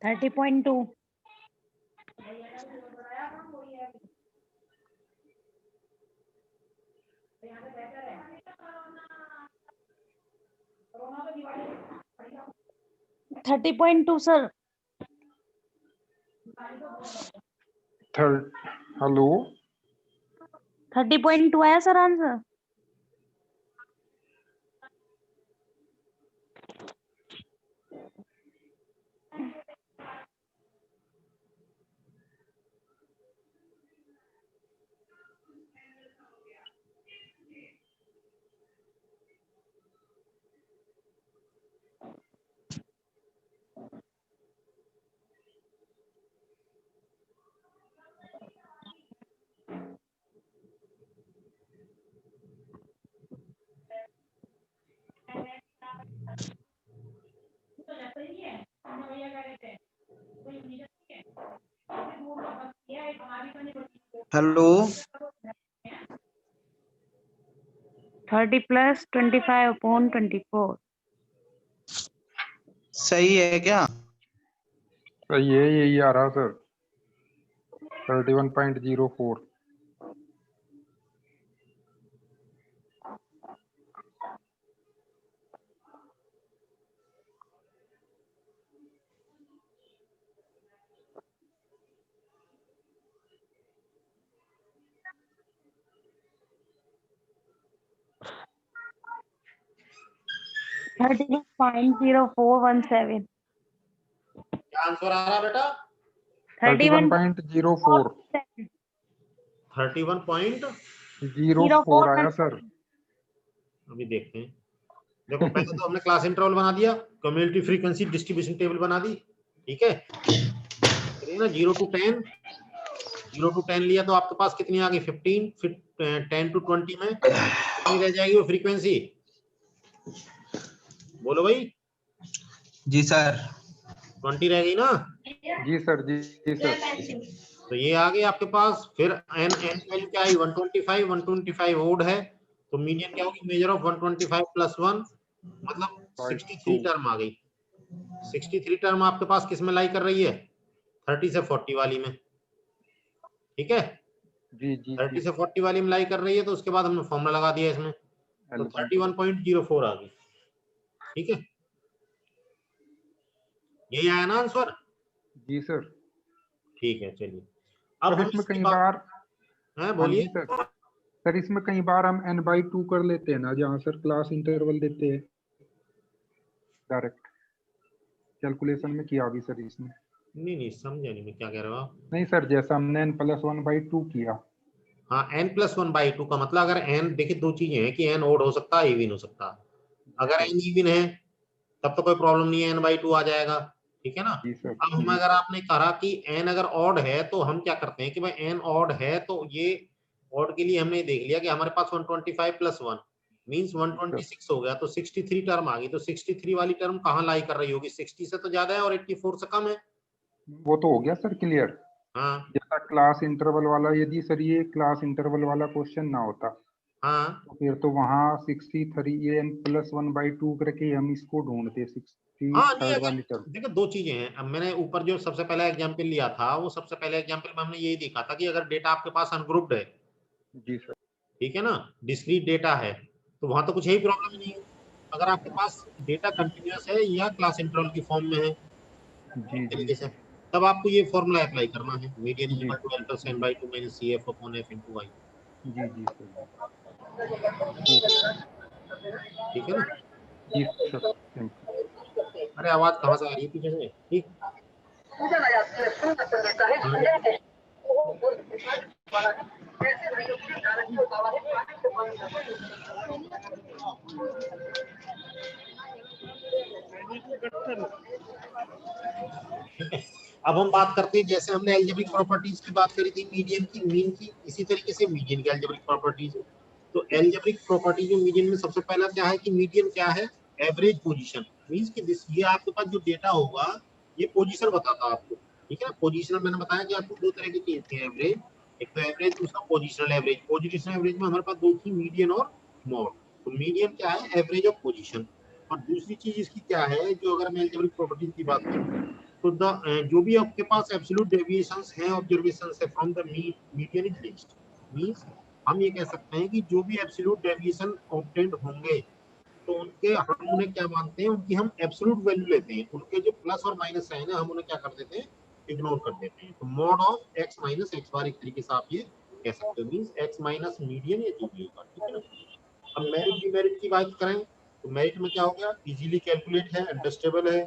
Thirty point two. Thirty point two sir. Third hello 30.2 आया sir answer. Hello 30 plus 25 upon 24. सही है क्या? सही है, यही आ रहा सर 31.04। थर्टी 31.0417. क्या आंसर आ रहा बेटा? 31.04 31.04 आया सर। अभी देखते हैं। देखो पहले तो हमने क्लास इंटरवल बना दिया, कम्युनिटी फ्रीक्वेंसी डिस्ट्रीब्यूशन टेबल बना दी, ठीक है। चलिए ना 0 to 10, 0 to 10 लिया तो आपके पास कितनी आ गई 15, फिर 10 to 20 में कितनी रह जाएगी वो फ्रीक्वेंसी? बोलो भाई। जी सर। 20 रह गई ना? जी सर, जी सर। तो ये आ गई आपके पास। फिर n n की वैल्यू क्या आई 125, 125 ओड है तो मीडियन क्या होगी? मेजर ऑफ 125 प्लस 1 मतलब 63 टर्म आ गई। 63 टर्म आपके पास किस में लाई कर रही है? 30 से 40 वाली में, ठीक है। जी जी 30 जी। से 40 वाली में लाई कर रही है तो उसके बाद हमने फॉर्मूला लगा दिया इसमें, तो 31.04 आ गई, ठीक है। यही आया ना आंसर? जी सर। ठीक है चलिए अब सर हम इसमें इसके कई बाद बार, हैं, हाँ बोलिए। जी सर, सर इसमें कई बार हम n/2 कर लेते हैं ना, जहाँ सर क्लास इंटरवल देते हैं डायरेक्ट। कैलकुलेशन में किया अभी सर इसमें। नहीं समझा नहीं मैं क्या कह रहा हूँ आप। नहीं सर, जैसा हमने n+1/2 किया। हाँ n+1/2 का मतलब अगर n, देखिए दो चीजें हैं कि n ओड हो सकता है, इवन हो सकता है। अगर n इवन है तब तो कोई प्रॉब्लम नहीं है, n/2 आ जाएगा, ठीक है ना। जी सर। अब हम अगर आपने कहा कि n अगर ऑड है तो हम क्या करते हैं कि भाई n ऑड है तो ये ऑड के लिए हमने देख लिया कि हमारे पास 125 प्लस 1 मींस 126 हो गया, तो 63 टर्म आ गई। तो 63 वाली टर्म कहाँ लाई कर रही होगी? 60 से तो ज्यादा है और 84 से कम है। वो तो हो गया सर क्लियर। हाँ जैसा क्लास इंटरवल वाला, यदि सर ये क्लास इंटरवल वाला क्वेश्चन ना होता हाँ तो फिर तो वहाँ 63 ये n+1/2 करके हम इसको ढूंढते हाँ नहीं 63rd अगर वाली टर्म। देखो दो चीजें हैं। अब मैंने ऊपर जो सबसे पहला एग्जांपल लिया था वो सबसे पहले एग्जांपल में हमने यही देखा था कि अगर डेटा आपके पास अनग्रुप्ड है, जी सर। ठीक है ना, डिस्क्रीट डेटा है, तो वहां तो कुछ यही प्रॉब्लम नहीं है। अगर आपके पास डेटा कंटिन्यूअस है या क्लास इंटरवल की फॉर्म में है जी जी तरीके से, सर। तब आपको ये फॉर्मूला अप्लाई करना है, मीडियन इज जी इक्वल टू n+n/2 - cf अपॉन f into y, जी जी सर। ओके। ठीक है ना। जी सर, थैंक यू। अरे आवाज कहाँ से आ रही है पीछे से? ठीक ठीक है। अब हम बात करते हैं, जैसे हमने अलजेब्रिक प्रॉपर्टीज की बात करी थी मीडियन की, मीन की, इसी तरीके से मीडियन की अलजेब्रिक प्रॉपर्टीज। तो अलजेब्रिक प्रॉपर्टी जो मीडियन में सबसे पहला क्या है कि मीडियन क्या है? एवरेज पोजीशन, मींस कि ये आपके पास जो डेटा होगा ये पोजीशन बताता है आपको, ठीक है ना। पोजीशनल मैंने बताया कि आपको दो तरह की चीज थी एवरेज, एक तो एवरेज, दूसरा पोजीशनल एवरेज। पोजीशनल एवरेज में हमारे पास दो थी, मीडियन और मॉड। तो मीडियन क्या है? Average of position. और दूसरी चीज इसकी क्या है, जो अगर मैं अलजेब्रिक प्रॉपर्टीज की बात करूं तो जो भी आपके पास एब्सोल्यूट डेविएशंस हैं, ऑब्जर्वेशंस है from the median is list, means हम ये कह सकते हैं कि जो भी एब्सोल्यूट डेविएशन ऑब्टेन्ड होंगे तो उनके हम उन्हें क्या मानते हैं, उनकी हम एब्सोल्यूट वैल्यू लेते हैं, उनके जो प्लस और माइनस साइन है हम उन्हें क्या कर देते हैं? इग्नोर कर देते हैं। तो mod of x minus x बार एक तरीके से आप ये कह सकते हो, मींस x माइनस मीडियन या जो भी होगा, ठीक है ना। अब मेरिट डिमेरिट की बात करें तो मेरिट में क्या हो गया? इजीली कैलकुलेट है, एडजस्टेबल है,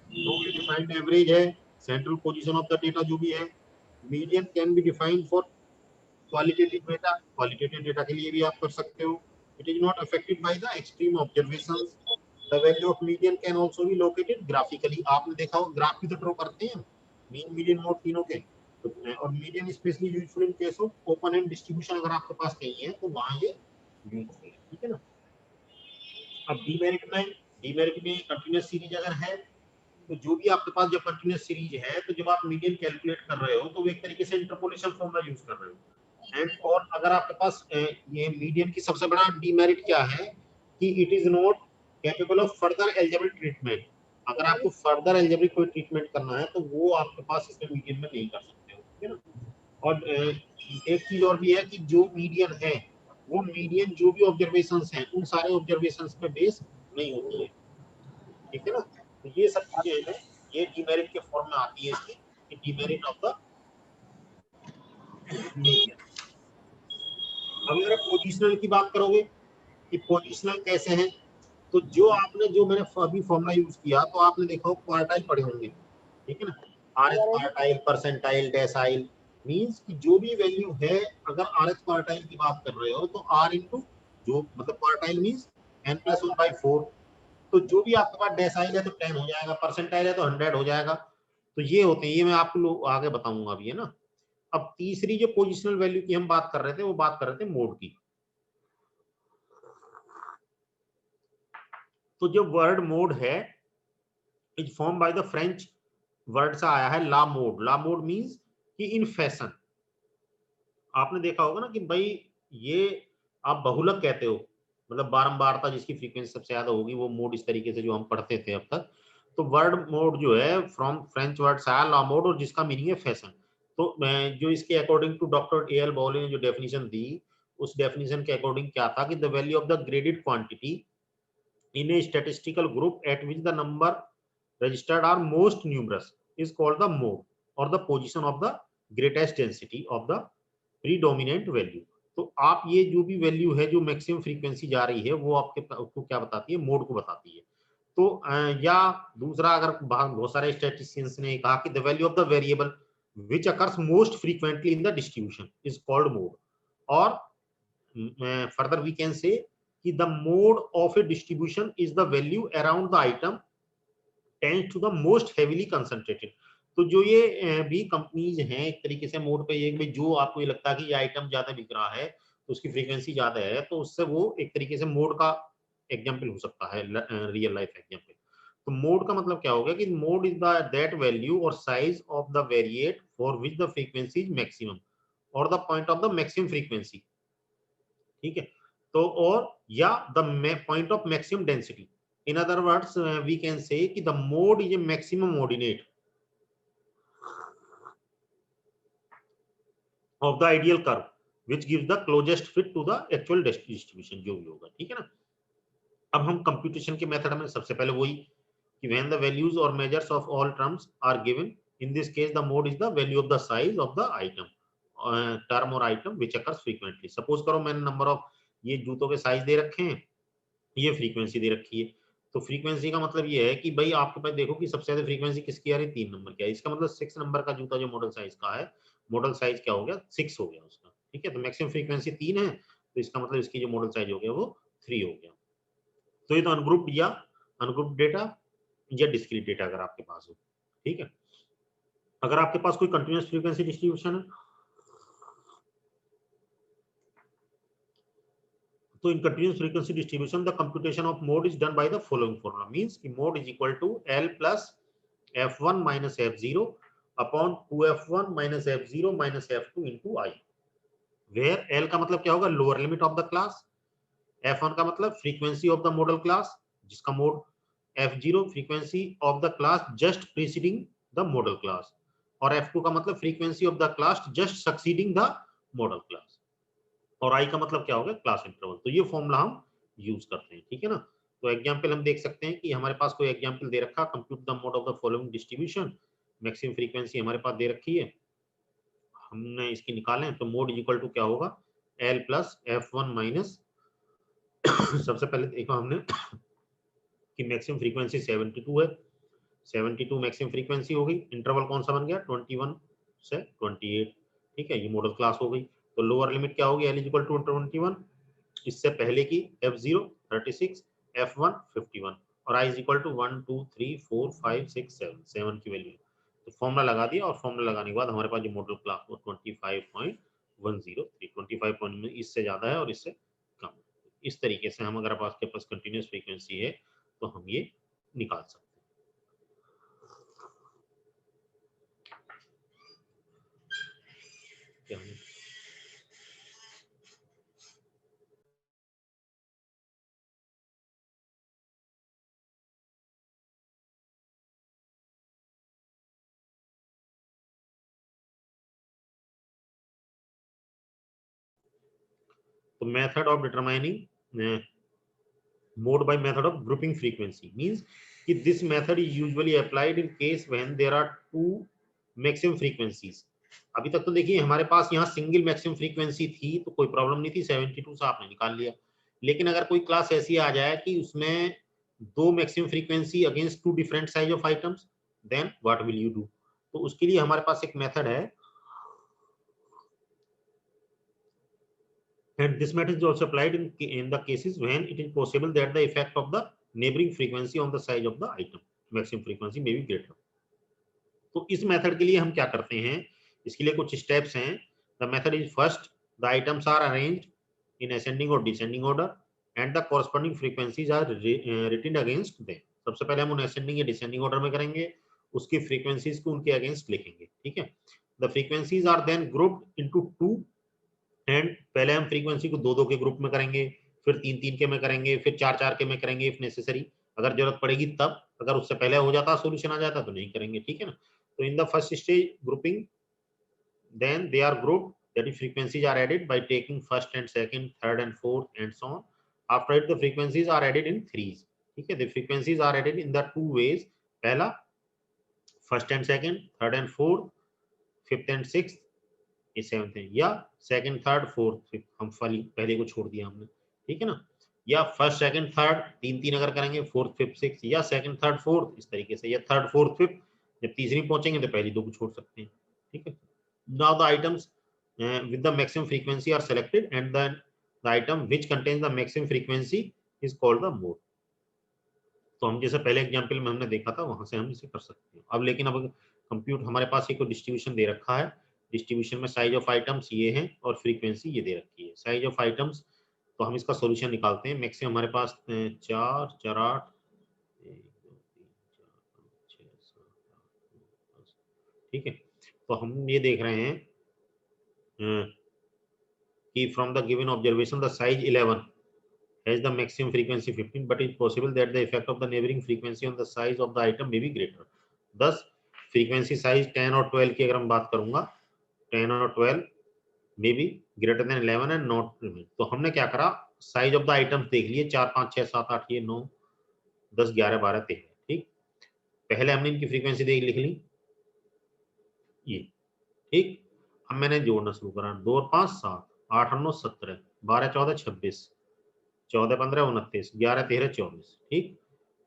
ट्रूली डिफाइंड एवरेज है, central position of the data जो भी है। Median can be defined for qualitative data, qualitative data के लिए भी आप कर सकते हो। It is not affected by the extreme observations. The value of median can also be located graphically. आपने देखा हो ग्राफ भी तो ड्रॉ करते हैं मीन मीडियन मोड तीनों के, तो और median specially useful in case of open and distribution अगर आपके पास कहीं है तो वहां ये यूजफुल है, ठीक है ना। अब डीमेरिट में कंटीन्यूअस सीरीज अगर है तो जो भी आपके पास जब कंटीन्यूअस सीरीज है तो जब आप मीडियन कैलकुलेट कर रहे हो तो वो एक तरीके से इंटरपोलेशन फॉर्मूला यूज कर रहे हो। एंड और अगर आपके पास ये मीडियन की सबसे बड़ा डीमेरिट क्या है कि it is not capable of further algebraic treatment. अगर आपको फर्दर एल्जेब्रिक कोई ट्रीटमेंट करना है तो वो आपके पास इसमें मीडियन में नहीं कर सकते हो, ठीक है ना। और एक चीज और भी है कि जो मीडियन है वो मीडियन जो भी ऑब्जर्वेशंस हैं उन सारे ऑब्जर्वेशंस पे बेस नहीं होती है, ठीक है ना। तो ये सब चीजें हैं, ये डीमेरिट के फॉर्म में आती है इसकी, डीमेरिट ऑफ द मीडियन। अब अगर पोजिशनल की बात करोगे कि पोजिशनल कैसे हैं, तो जो मैंने अभी फॉर्मूला यूज किया तो आपने देखा क्वार्टाइल पढ़े होंगे, ठीक है ना। RH quartile, percentile, decyl means कि जो भी वैल्यू है, अगर आरएच क्वार्टाइल की बात कर रहे हो तो आर इंटू जो मतलब क्वार्टाइल मींस n+1/4। तो जो भी आपके पास डेसाइल है तो 10 हो जाएगा, परसेंटाइल है तो 100 हो जाएगा। तो ये होते हैं, ये मैं आपको आगे बताऊंगा अभी, है ना। अब तीसरी जो पोजिशनल वैल्यू की हम बात कर रहे थे वो बात कर रहे थे मोड की। तो जो वर्ड मोड है is form by the French word से आया है ला मोड। ला मोड मींस कि इन फैशन। आपने देखा होगा ना कि भाई ये आप बहुलक कहते हो, मतलब बारंबारता जिसकी फ्रीक्वेंसी सबसे ज्यादा होगी वो मोड, इस तरीके से जो हम पढ़ते थे अब तक। तो वर्ड मोड जो है फ्रॉम फ्रेंच वर्ड से आया ला मोड, और जिसका मीनिंग है फैशन। तो मैं जो इसके according to doctor A L Bowley ने जो डेफिनेशन दी, उस डेफिनेशन के अकॉर्डिंग क्या था कि the value of the graded quantity in a statistical group at which the number registered are most numerous is called the mode or the position of the greatest density of the predominant value। तो आप ये जो भी value है जो maximum frequency जा रही है वो आपको क्या बताती है, मोड को बताती है। तो या दूसरा, अगर बहुत सारे स्टैटिस्टिशियंस ने कहा कि the value of the variable which occurs most frequently in the distribution is called mode. और further we can say कि the mode of a distribution is the value around the item tends to the most heavily concentrated। तो जो ये भी companies हैं एक तरीके से मोड पे, ये भाई जो आपको ये लगता है कि ये आइटम ज्यादा बिक रहा है तो उसकी फ्रीक्वेंसी ज्यादा है, तो उससे वो एक तरीके से मोड का एग्जांपल हो सकता है, रियल लाइफ एग्जांपल। तो मोड का मतलब क्या होगा कि mode is the that value और size of the variate for which the frequency is maximum और the point of the maximum frequency, ठीक है। तो और या the point of maximum density, in other words we can say कि the mode is a maximum ordinate of the ideal curve which gives the closest fit to the actual distribution, जो भी होगा, ठीक है ना। अब हम कंप्यूटेशन के मेथड में सबसे पहले वही कि व्हेन द वैल्यूज और measures of all terms are given, in this case the mode is the value of the size of the item term और item which occurs frequently. Suppose करो मैंने नंबर ऑफ ये जूतों के size दे रखे हैं, ये फ्रीक्वेंसी दे रखी है। तो फ्रीक्वेंसी का मतलब ये है कि भाई आपके पास देखो कि सबसे ज्यादा फ्रीक्वेंसी किसकी आ रही है, 3 नंबर की है। इसका मतलब 6 नंबर का जूता जो मॉडल साइज का है, मॉडल साइज क्या हो गया, 6 हो गया उसका, ठीक है। तो मैक्सिमम फ्रीक्वेंसी 3 है, तो इसका मतलब इसकी जो मॉडल साइज हो गया वो 3 हो गया। तो ये तो अनग्रुप्ड या अनग्रुप्ड डेटा या डिस्क्रीट डेटा अगर आपके पास हो, ठीक है। अगर आपके पास कोई कंटिन्यूअस फ्रीक्वेंसी डिस्ट्रीब्यूशन है तो in continuous frequency distribution the computation of mode is done by the following formula, means mode is equal to L plus f1 minus f0 upon 2f1 minus f0 minus f2 into I, where L का मतलब क्या होगा, lower limit of the class, f1 का मतलब frequency of the modal class जिसका mode, f0 frequency of the class just preceding the modal class, और f2 का मतलब frequency of the class just succeeding the modal class, और I का मतलब क्या होगा, क्लास इंटरवल। तो ये फॉर्मूला हम यूज करते हैं, ठीक है ना। तो एग्जांपल हम देख सकते हैं कि हमारे पास कोई एग्जांपल दे रखा, compute the mode of the following distribution, maximum frequency हमारे पास दे रखी है, हमने इसकी निकालें तो मोड इज इक्वल टू क्या होगा, एल प्लस f1 माइनस सबसे पहले देखो हमने कि मैक्सिमम फ्रीक्वेंसी 72 है, 72 मैक्सिमम फ्रीक्वेंसी हो गई, इंटरवल कौन सा बन गया 21 से 28, ठीक है, ये मॉडल क्लास हो गई। तो लोअर लिमिट क्या होगी, एल इज इक्वल टू 21, इससे पहले की f0 36, f1 51 और i इज इक्वल टू 1 2 3 4 5 6 7 7 की वैल्यू। तो फॉर्मूला लगा दिया और फॉर्मूला लगाने के बाद हमारे पास जो मॉडल क्लास वो 25.103, 25 पॉइंट में इससे ज्यादा है और इससे कम। इस तरीके से हम अगर आपके पास कंटिन्यूअस फ्रीक्वेंसी है तो हम ये निकाल सकते हैं। क्या है? तो method of determining mode by method of grouping frequency means कि this method is usually applied in case when there are two maximum frequencies. अभी तक तो देखिए हमारे पास यहाँ सिंगल मैक्सिमम फ्रीक्वेंसी थी तो कोई प्रॉब्लम नहीं थी, 72 से आपने निकाल लिया। लेकिन अगर कोई क्लास ऐसी आ जाए कि उसमें दो maximum frequency against two different size of items, then what will you do? तो उसके लिए हमारे पास एक मेथड है, and this method is also applied in the cases when it is possible that the effect of the neighboring frequency on the size of the item maximum frequency may be greater. तो इस method के लिए हम क्या करते हैं, इसके लिए कुछ स्टेप्स हैं। The method is first, the items are arranged in ascending और descending order and the corresponding frequencies are written against them. सबसे पहले हम उन्हें असेंडिंग या डिसेंडिंग ऑर्डर में करेंगे, उसकी फ्रीक्वेंसीज को उनके अगेंस्ट लिखेंगे, ठीक है। The frequencies are then grouped into two, and पहले हम फ्रीक्वेंसी को दो दो के ग्रुप में करेंगे, फिर तीन तीन के में करेंगे, फिर चार चार के में करेंगे इफ नेसेसरी, अगर जरूरत पड़ेगी तब। अगर उससे पहले हो जाता सॉल्यूशन आ जाता तो नहीं करेंगे, ठीक है ना। तो in the first stage grouping, then they are grouped, that is frequencies are added by taking first and second, third and fourth and so on. After it the frequencies are added in threes, ठीक है। The frequencies are added in the two ways, पहला first and second, third and fourth, fifth and sixth, ये seventh है, या second third fourth fifth, हम पहले को छोड़ दिया हमने, ठीक है ना। या फर्स्ट सेकंड थर्ड तीन तीन अगर करेंगे, फोर्थ फिफ्थ सिक्स्थ, या सेकंड थर्ड फोर्थ इस तरीके से, या थर्ड फोर्थ फिफ्थ। जब तीसरी पहुंचेंगे तो पहली दो को छोड़ सकते हैं, ठीक है। Now the items with the maximum frequency are selected and then the item which contains the maximum frequency is called the mode. तो हम जैसे पहले एग्जांपल में हमने देखा था वहां से हम इसे कर सकते हैं। अब लेकिन अब कंप्यूटर हमारे पास एक डिस्ट्रीब्यूशन दे रखा है, डिस्ट्रीब्यूशन में साइज ऑफ आइटम्स ये है और फ्रीक्वेंसी ये दे रखी है। साइज ऑफ आइटम्स, तो हम इसका सॉल्यूशन निकालते हैं। मैक्सिमम हमारे पास 4 4 8 1 2 3 4 5 6 7 8 9 10, ठीक है। तो हम ये देख रहे हैं कि from the given observation the size 11 has the maximum frequency 15, but it's possible that the effect of the neighboring frequency on the size of the item may be greater. thus frequency size 10 और 12 की अगर हम बात करूंगा, 10 और 12 may be greater than 11 and not remain. तो हमने क्या करा, साइज ऑफ द आइटम्स देख लिए, 4 5 6 7 8 ये 9 10 11 12 13, ठीक। पहले हमने इनकी फ्रीक्वेंसी देख लिख ली ये, ठीक। अब मैंने जोड़ना शुरू करा, 2 और 5 7, 8 और 9 17, 12 14 26, 14 15 29, 11 13 24, ठीक।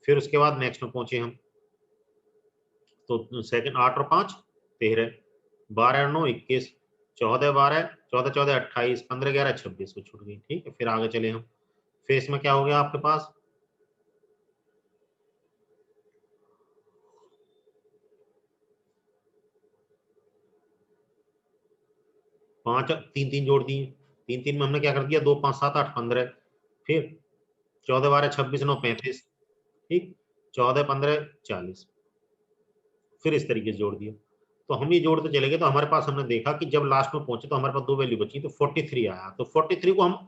फिर उसके बाद नेक्स्ट में पहुंचे हम, तो सेकंड 8 और 5 13, 12 और 9 21, 14 12 14 14 28, 15 11 26 को छूट गई, ठीक है। फिर आगे चले हम, फिर इसमें क्या हो गया आपके पास, पांच तीन तीन जोड़ दिए, तीन तीन में हमने क्या कर दिया, 2 5 7 8 15, फिर 14 12 26 9 35, ठीक, 14 15 40, फिर इस तरीके से जोड़ दिया। तो हम ये जोड़ते चले गए, तो हमारे पास हमने देखा कि जब लास्ट में पहुंचे तो हमारे पास दो वैल्यू बची, तो 43 आया। तो 43 को हम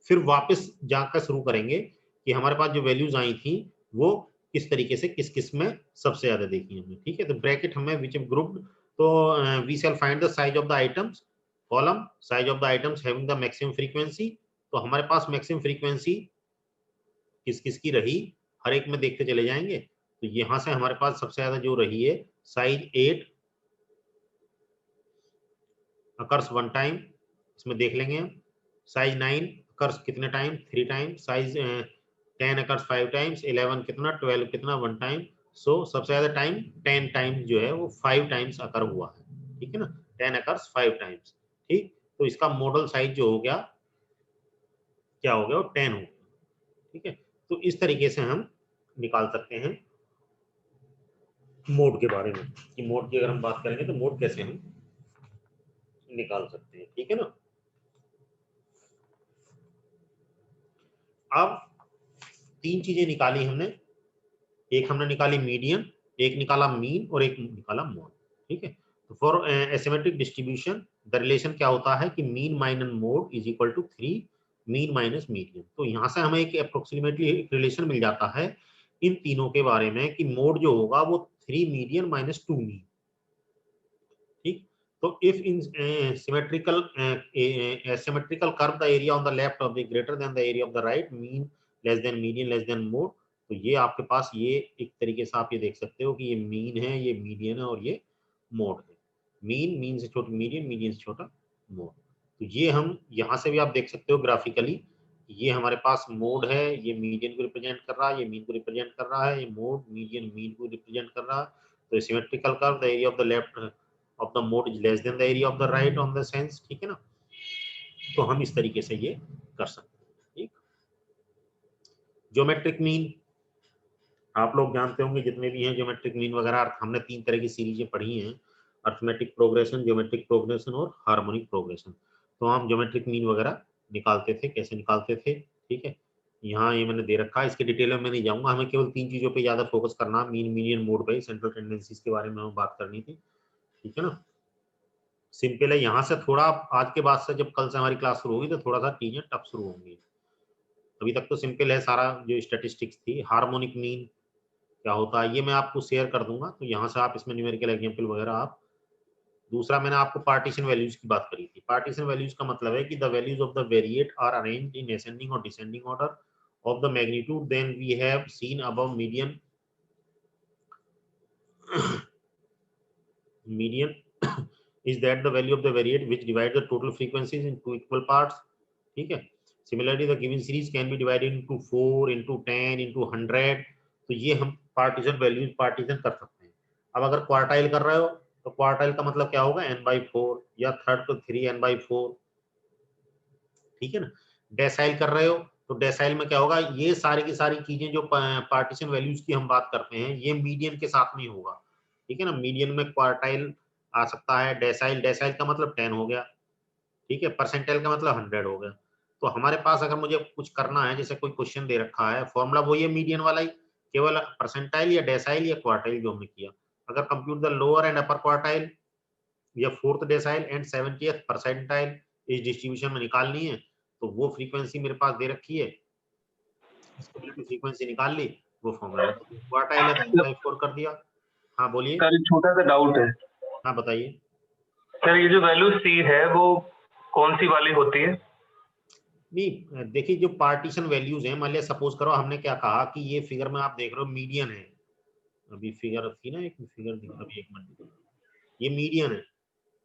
फिर वापस जाकर शुरू करेंगे कि हमारे पास जो वैल्यूज आई थी वो किस तरीके से किस किस में सबसे ज्यादा देखी हमने, ठीक है। तो ब्रैकेट हमें विच ग्रुप्ड, तो we shall find the size of the items, column size of the items having the maximum frequency. तो हमारे पास मैक्सिमम फ्रीक्वेंसी किस किस की रही, हर एक में देखते चले जाएंगे। तो यहां से हमारे पास सबसे ज्यादा जो रही है, साइज 8 अकर्स 1 टाइम, इसमें देख लेंगे हम। साइज 9 अकर्स कितने time, 3 time. Size 10 occurs 5 times, 11 कितना, 12 कितना, 1 टाइम। सो सबसे ज्यादा टाइम 10 टाइम्स जो है वो 5 टाइम्स अकर हुआ है, ठीक है ना, 10 अकर्स 5 टाइम्स, ठीक। तो इसका मॉडल साइज जो हो गया, क्या हो गया, वो 10 हो गया, ठीक है। तो इस तरीके से हम निकाल सकते हैं मोड के बारे में, कि मोड की अगर हम बात करेंगे तो मोड कैसे हम निकाल सकते हैं, ठीक है ना। अब 3 चीजें निकाली हमने, एक हमने निकाली मीडियन, एक निकाला मीन और एक निकाला मोड, ठीक है। तो for asymmetric distribution the relation क्या होता है कि mean minus mode is equal to 3 mean minus median. तो यहां से हमें एक अप्रोक्सीमेटली एक रिलेशन मिल जाता है इन तीनों के बारे में कि मोड जो होगा वो 3 मीडियन माइनस 2 मीन, ठीक। तो if in symmetrical asymmetrical curve the area on the left of the greater than the area of the right, mean less than median less than mode, तो ये आपके पास ये एक तरीके से आप ये देख सकते हो कि ये मीन है, ये मीडियन है और ये मोड है। मीन से छोटा मीडियन, मीडियन से छोटा मोड। तो ये हम यहाँ से भी आप देख सकते हो ग्राफिकली, ये हमारे पास मोड है, ये मीडियन को रिप्रेजेंट कर रहा है, ये मीन को रिप्रेजेंट कर रहा है, ये मोड मीडियन मीन को रिप्रेजेंट कर रहा है। तो symmetrical curve the area of the left of the mode is less than the area of the right on the sense, ठीक है ना। तो हम इस तरीके से ये कर सकते हैं, ठीक। ज्योमेट्रिक मीन आप लोग जानते होंगे, जितने भी हैं ज्योमेट्रिक मीन वगैरह, हमने 3 तरह की सीरीजें पढ़ी हैं, अर्थमेटिक प्रोग्रेशन, ज्योमेट्रिक प्रोग्रेशन और हार्मोनिक प्रोग्रेशन। तो हम ज्योमेट्रिक मीन वगैरह निकालते थे, कैसे निकालते थे, ठीक है। यहाँ ये मैंने दे रखा है, इसके डिटेल में मैं नहीं जाऊंगा, हमें केवल 3 चीजों पे ज्यादा फोकस करना, मीन, मीडियन, मोड पे, सेंट्रल टेंडेंसीज के बारे में हमें बात करनी थी, ठीक है ना। सिंपल है, यहाँ से थोड़ा आज के बाद से जब कल से हमारी क्लास शुरू होगी तो थोड़ा सा चीजें टफ शुरू होंगी। अभी तक तो सिंपल है सारा, जो स्टैटिस्टिक्स थी। हार्मोनिक मीन क्या होता है ये मैं आपको शेयर कर दूंगा, तो यहाँ से आप इसमें न्यूमेरिकल एग्जाम्पल वगैरह आप। दूसरा मैंने आपको पार्टीशन वैल्यूज की बात करी थी। पार्टीशन वैल्यूज का मतलब है कि the values of the variate are arranged in ascending और descending order of the magnitude, then we have seen above median median is that the value of the variate which divides the total frequencies into equal parts, ठीक है। Similarly the given series can be divided into 4 into 10 into 100, तो ये हम partition values partition कर सकते हैं। अब अगर क्वार्टाइल कर रहे हो तो क्वार्टाइल का मतलब क्या होगा, n/4, या थर्ड तो 3n/4, ठीक है ना। डेसाइल कर रहे हो तो डेसाइल में क्या होगा, ये सारी की सारी चीजें जो पार्टीशन वैल्यूज की हम बात करते हैं ये मीडियन के साथ में होगा, ठीक है ना। मीडियन में क्वार्टाइल आ सकता है, डेसाइल, डेसाइल का मतलब 10 हो गया, ठीक है, परसेंटाइल का मतलब 100 हो गया। तो हमारे पास अगर मुझे कुछ करना है, जैसे कोई क्वेश्चन दे रखा है, फॉर्मूला वही है मीडियन वाला ही, केवल परसेंटाइल या डेसाइल या क्वार्टाइल जो हमने किया। अगर compute the lower and upper quartile या 4th decyl and 70th percentile इस डिस्ट्रीब्यूशन में निकालनी है, तो वो फ्रीक्वेंसी मेरे पास दे रखी है, इसकी फ्रीक्वेंसी निकाल ली, वो फॉर्मूला क्वार्टाइल है 4 कर दिया। हाँ बोलिए सर, एक छोटा सा डाउट है। हाँ बताइए सर, ये जो वैल्यू सी है वो कौन सी वाली होती है? नहीं, देखिए जो पार्टीशन वैल्यूज हैं, मान लिया सपोज करो हमने क्या कहा कि ये फिगर में आप देख रहे हो मीडियन है, अभी फिगर थी ना, एक फिगर दिख रहा है, एक मिनट, ये मीडियन है,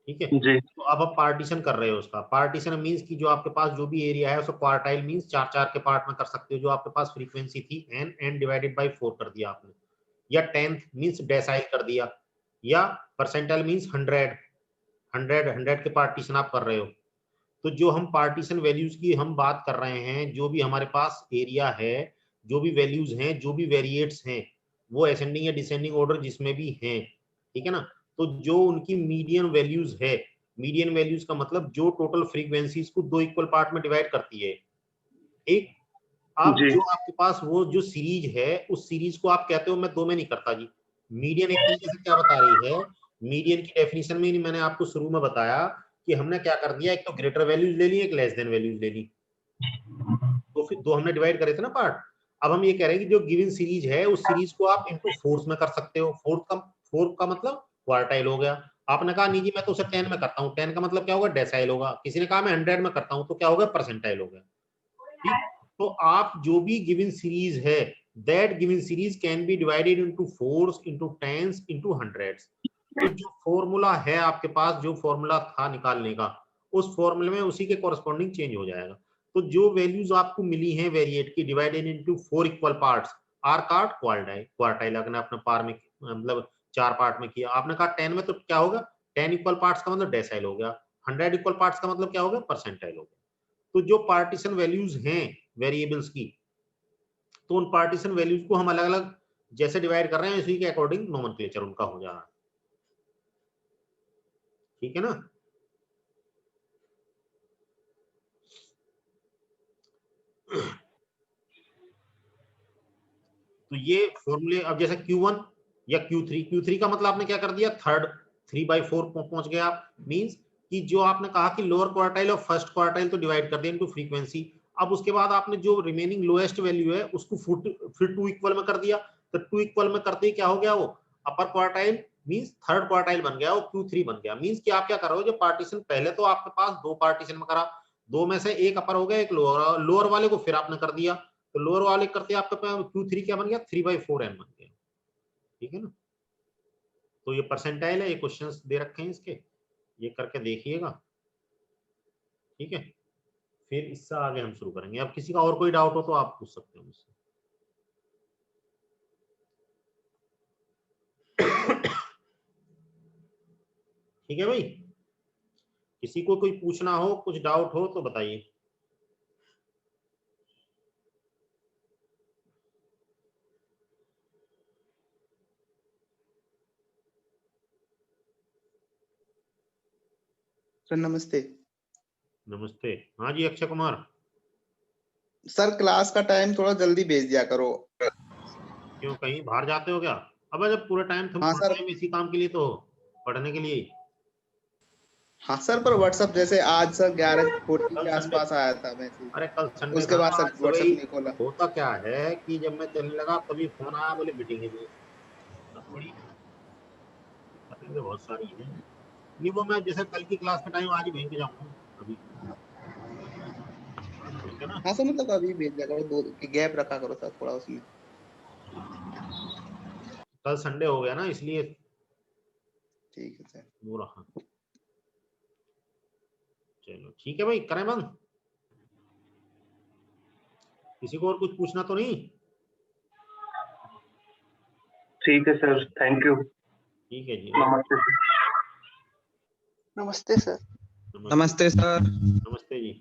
ठीक है जी। तो अब आप पार्टीशन कर रहे हो उसका। पार्टीशन मींस कि जो आपके पास जो भी एरिया है उसको क्वार्टाइल मींस 4-4 के पार्ट में कर सकते हो। जो आपके पास फ्रीक्वेंसी थी n डिवाइडेड बाय 4 कर दिया आपने, या 10th मींस डेसाइल कर दिया, या परसेंटाइल मींस 100 के पार्टीशन आप कर रहे हो। तो जो हम पार्टीशन वैल्यूज की हम बात कर रहे हैं, जो भी हमारे पास एरिया है, जो भी वैल्यूज हैं, जो भी वेरिएट्स हैं, वो असेंडिंग या डिसेंडिंग ऑर्डर जिसमें भी हैं, ठीक है ना। तो जो उनकी मीडियन वैल्यूज है, मीडियन वैल्यूज का मतलब जो टोटल फ्रीक्वेंसीज को 2 इक्वल पार्ट में डिवाइड करती है, एक अब जो आपके पास वो जो सीरीज है, उस सीरीज को आप कहते हो, मैं 2 में नहीं करता जी। मीडियन एक तरीके से क्या बता रही है, मीडियन की डेफिनेशन में मैंने आपको शुरू में बताया कि हमने क्या कर दिया, एक तो ग्रेटर वैल्यूज ले ली, एक लेस देन वैल्यूज ले ली, तो फिर 2 हमने डिवाइड करे थे ना पार्ट। अब हम ये कह रहे हैं कि जो गिवन सीरीज है उस सीरीज को आप इनटू 4 में कर सकते हो। 4 का मतलब क्वार्टाइल हो गया। आपने कहा नहीं जी मैं तो उसे 10 में करता हूँ, 10 का मतलब क्या होगा, डेसाइल होगा। किसी ने कहा मैं 100 में करता हूँ, तो क्या होगा, परसेंटाइल हो गया, ठीक। तो आप जो भी गिवन सीरीज है, that given series can be divided into 4s into 10s into 100s। तो जो फॉर्मूला है आपके पास, जो फॉर्मूला था निकालने का, उस फॉर्मूले में उसी के कॉरेस्पॉन्डिंग चेंज हो जाएगा। तो जो वैल्यूज आपको मिली हैं वेरिएट की, divided into 4 equal parts are called quartile. अगर आपने पार में मतलब 4 पार्ट में किया, आपने कहा 10 में, तो क्या होगा, 10 इक्वल पार्ट्स का मतलब डेसाइल हो गया, 100 इक्वल पार्ट्स का मतलब क्या हो गया, परसेंटाइल हो गया। तो जो पार्टीशन वैल्यूज हैं वेरिएबल्स की, तो उन पार्टीशन वैल्यूज को हम अलग अलग जैसे डिवाइड कर रहे हैं, इसी के अकॉर्डिंग नोमेनक्लेचर उनका हो जा रहा है, ठीक है ना। तो ये फॉर्मूले, अब जैसे Q1 या Q3 का मतलब आपने क्या कर दिया, थर्ड 3/4 पहुंच गए आप। मींस कि जो आपने कहा कि लोअर क्वार्टाइल और फर्स्ट क्वार्टाइल तो डिवाइड कर दिया इनटू फ्रीक्वेंसी। अब उसके बाद आपने जो रिमेनिंग लोएस्ट वैल्यू है उसको फिर 2 इक्वल में कर दिया। तो 2 इक्वल में करते ही क्या हो गया, वो अपर क्वार्टाइल मींस थर्ड क्वार्टाइल बन गया, वो Q3 बन गया। मींस कि आप क्या कर रहे हो, जो पार्टीशन पहले तो आपके पास 2 पार्टीशन में करा, 2 में से एक अपर हो गया, एक लोअर, लोअर वाले को फिर आपने कर दिया, तो लोअर वाले करते आपके पास Q3 क्या बन गया, 3/4n बन गया। ठीक है ना। तो ये परसेंटाइल है, ये क्वेश्चंस दे रखे हैं इसके, ये करके देखिएगा। ठीक है, फिर इससे आगे हम शुरू करेंगे। अब किसी का और कोई डाउट हो तो आप पूछ सकते हो मुझसे। ठीक है भाई, किसी को कोई पूछना हो, कुछ डाउट हो तो बताइए। सर नमस्ते। नमस्ते। हाँ जी अक्षय कुमार। सर क्लास का टाइम थोड़ा जल्दी भेज दिया करो। क्यों, कहीं बाहर जाते हो क्या? अब जब पूरा टाइम हाँ सर। टाइम इसी काम के लिए तो हो, पढ़ने के लिए ही। हाँ सर, पर व्हाट्सएप जैसे आज सर 11:40 के आसपास आया था मैसेज, अरे कल संडे उसके था, बाद सर आज तो व्हाट्सएप भाई नहीं खोला। होता क्या है कि जब मैं चलने लगा तभी फोन आया, बोले मीटिंग है जी। थोड़ी दिक्कतें बहुत सारी हैं, नहीं वो मैं जैसे कल की क्लास का टाइम आज ही भेज के जाऊंगा अभी। ठीक है ना। हाँ सर, मतलब अभी भेज दिया करो, 2 गैप रखा करो सर थोड़ा उसमें। कल संडे हो गया ना इसलिए ठीक है सर। वो रहा। चलो ठीक है भाई, करें बंद। किसी को और कुछ पूछना तो नहीं? ठीक है सर, थैंक यू। ठीक है जी, नमस्ते सर। नमस्ते सर। नमस्ते सर। नमस्ते जी।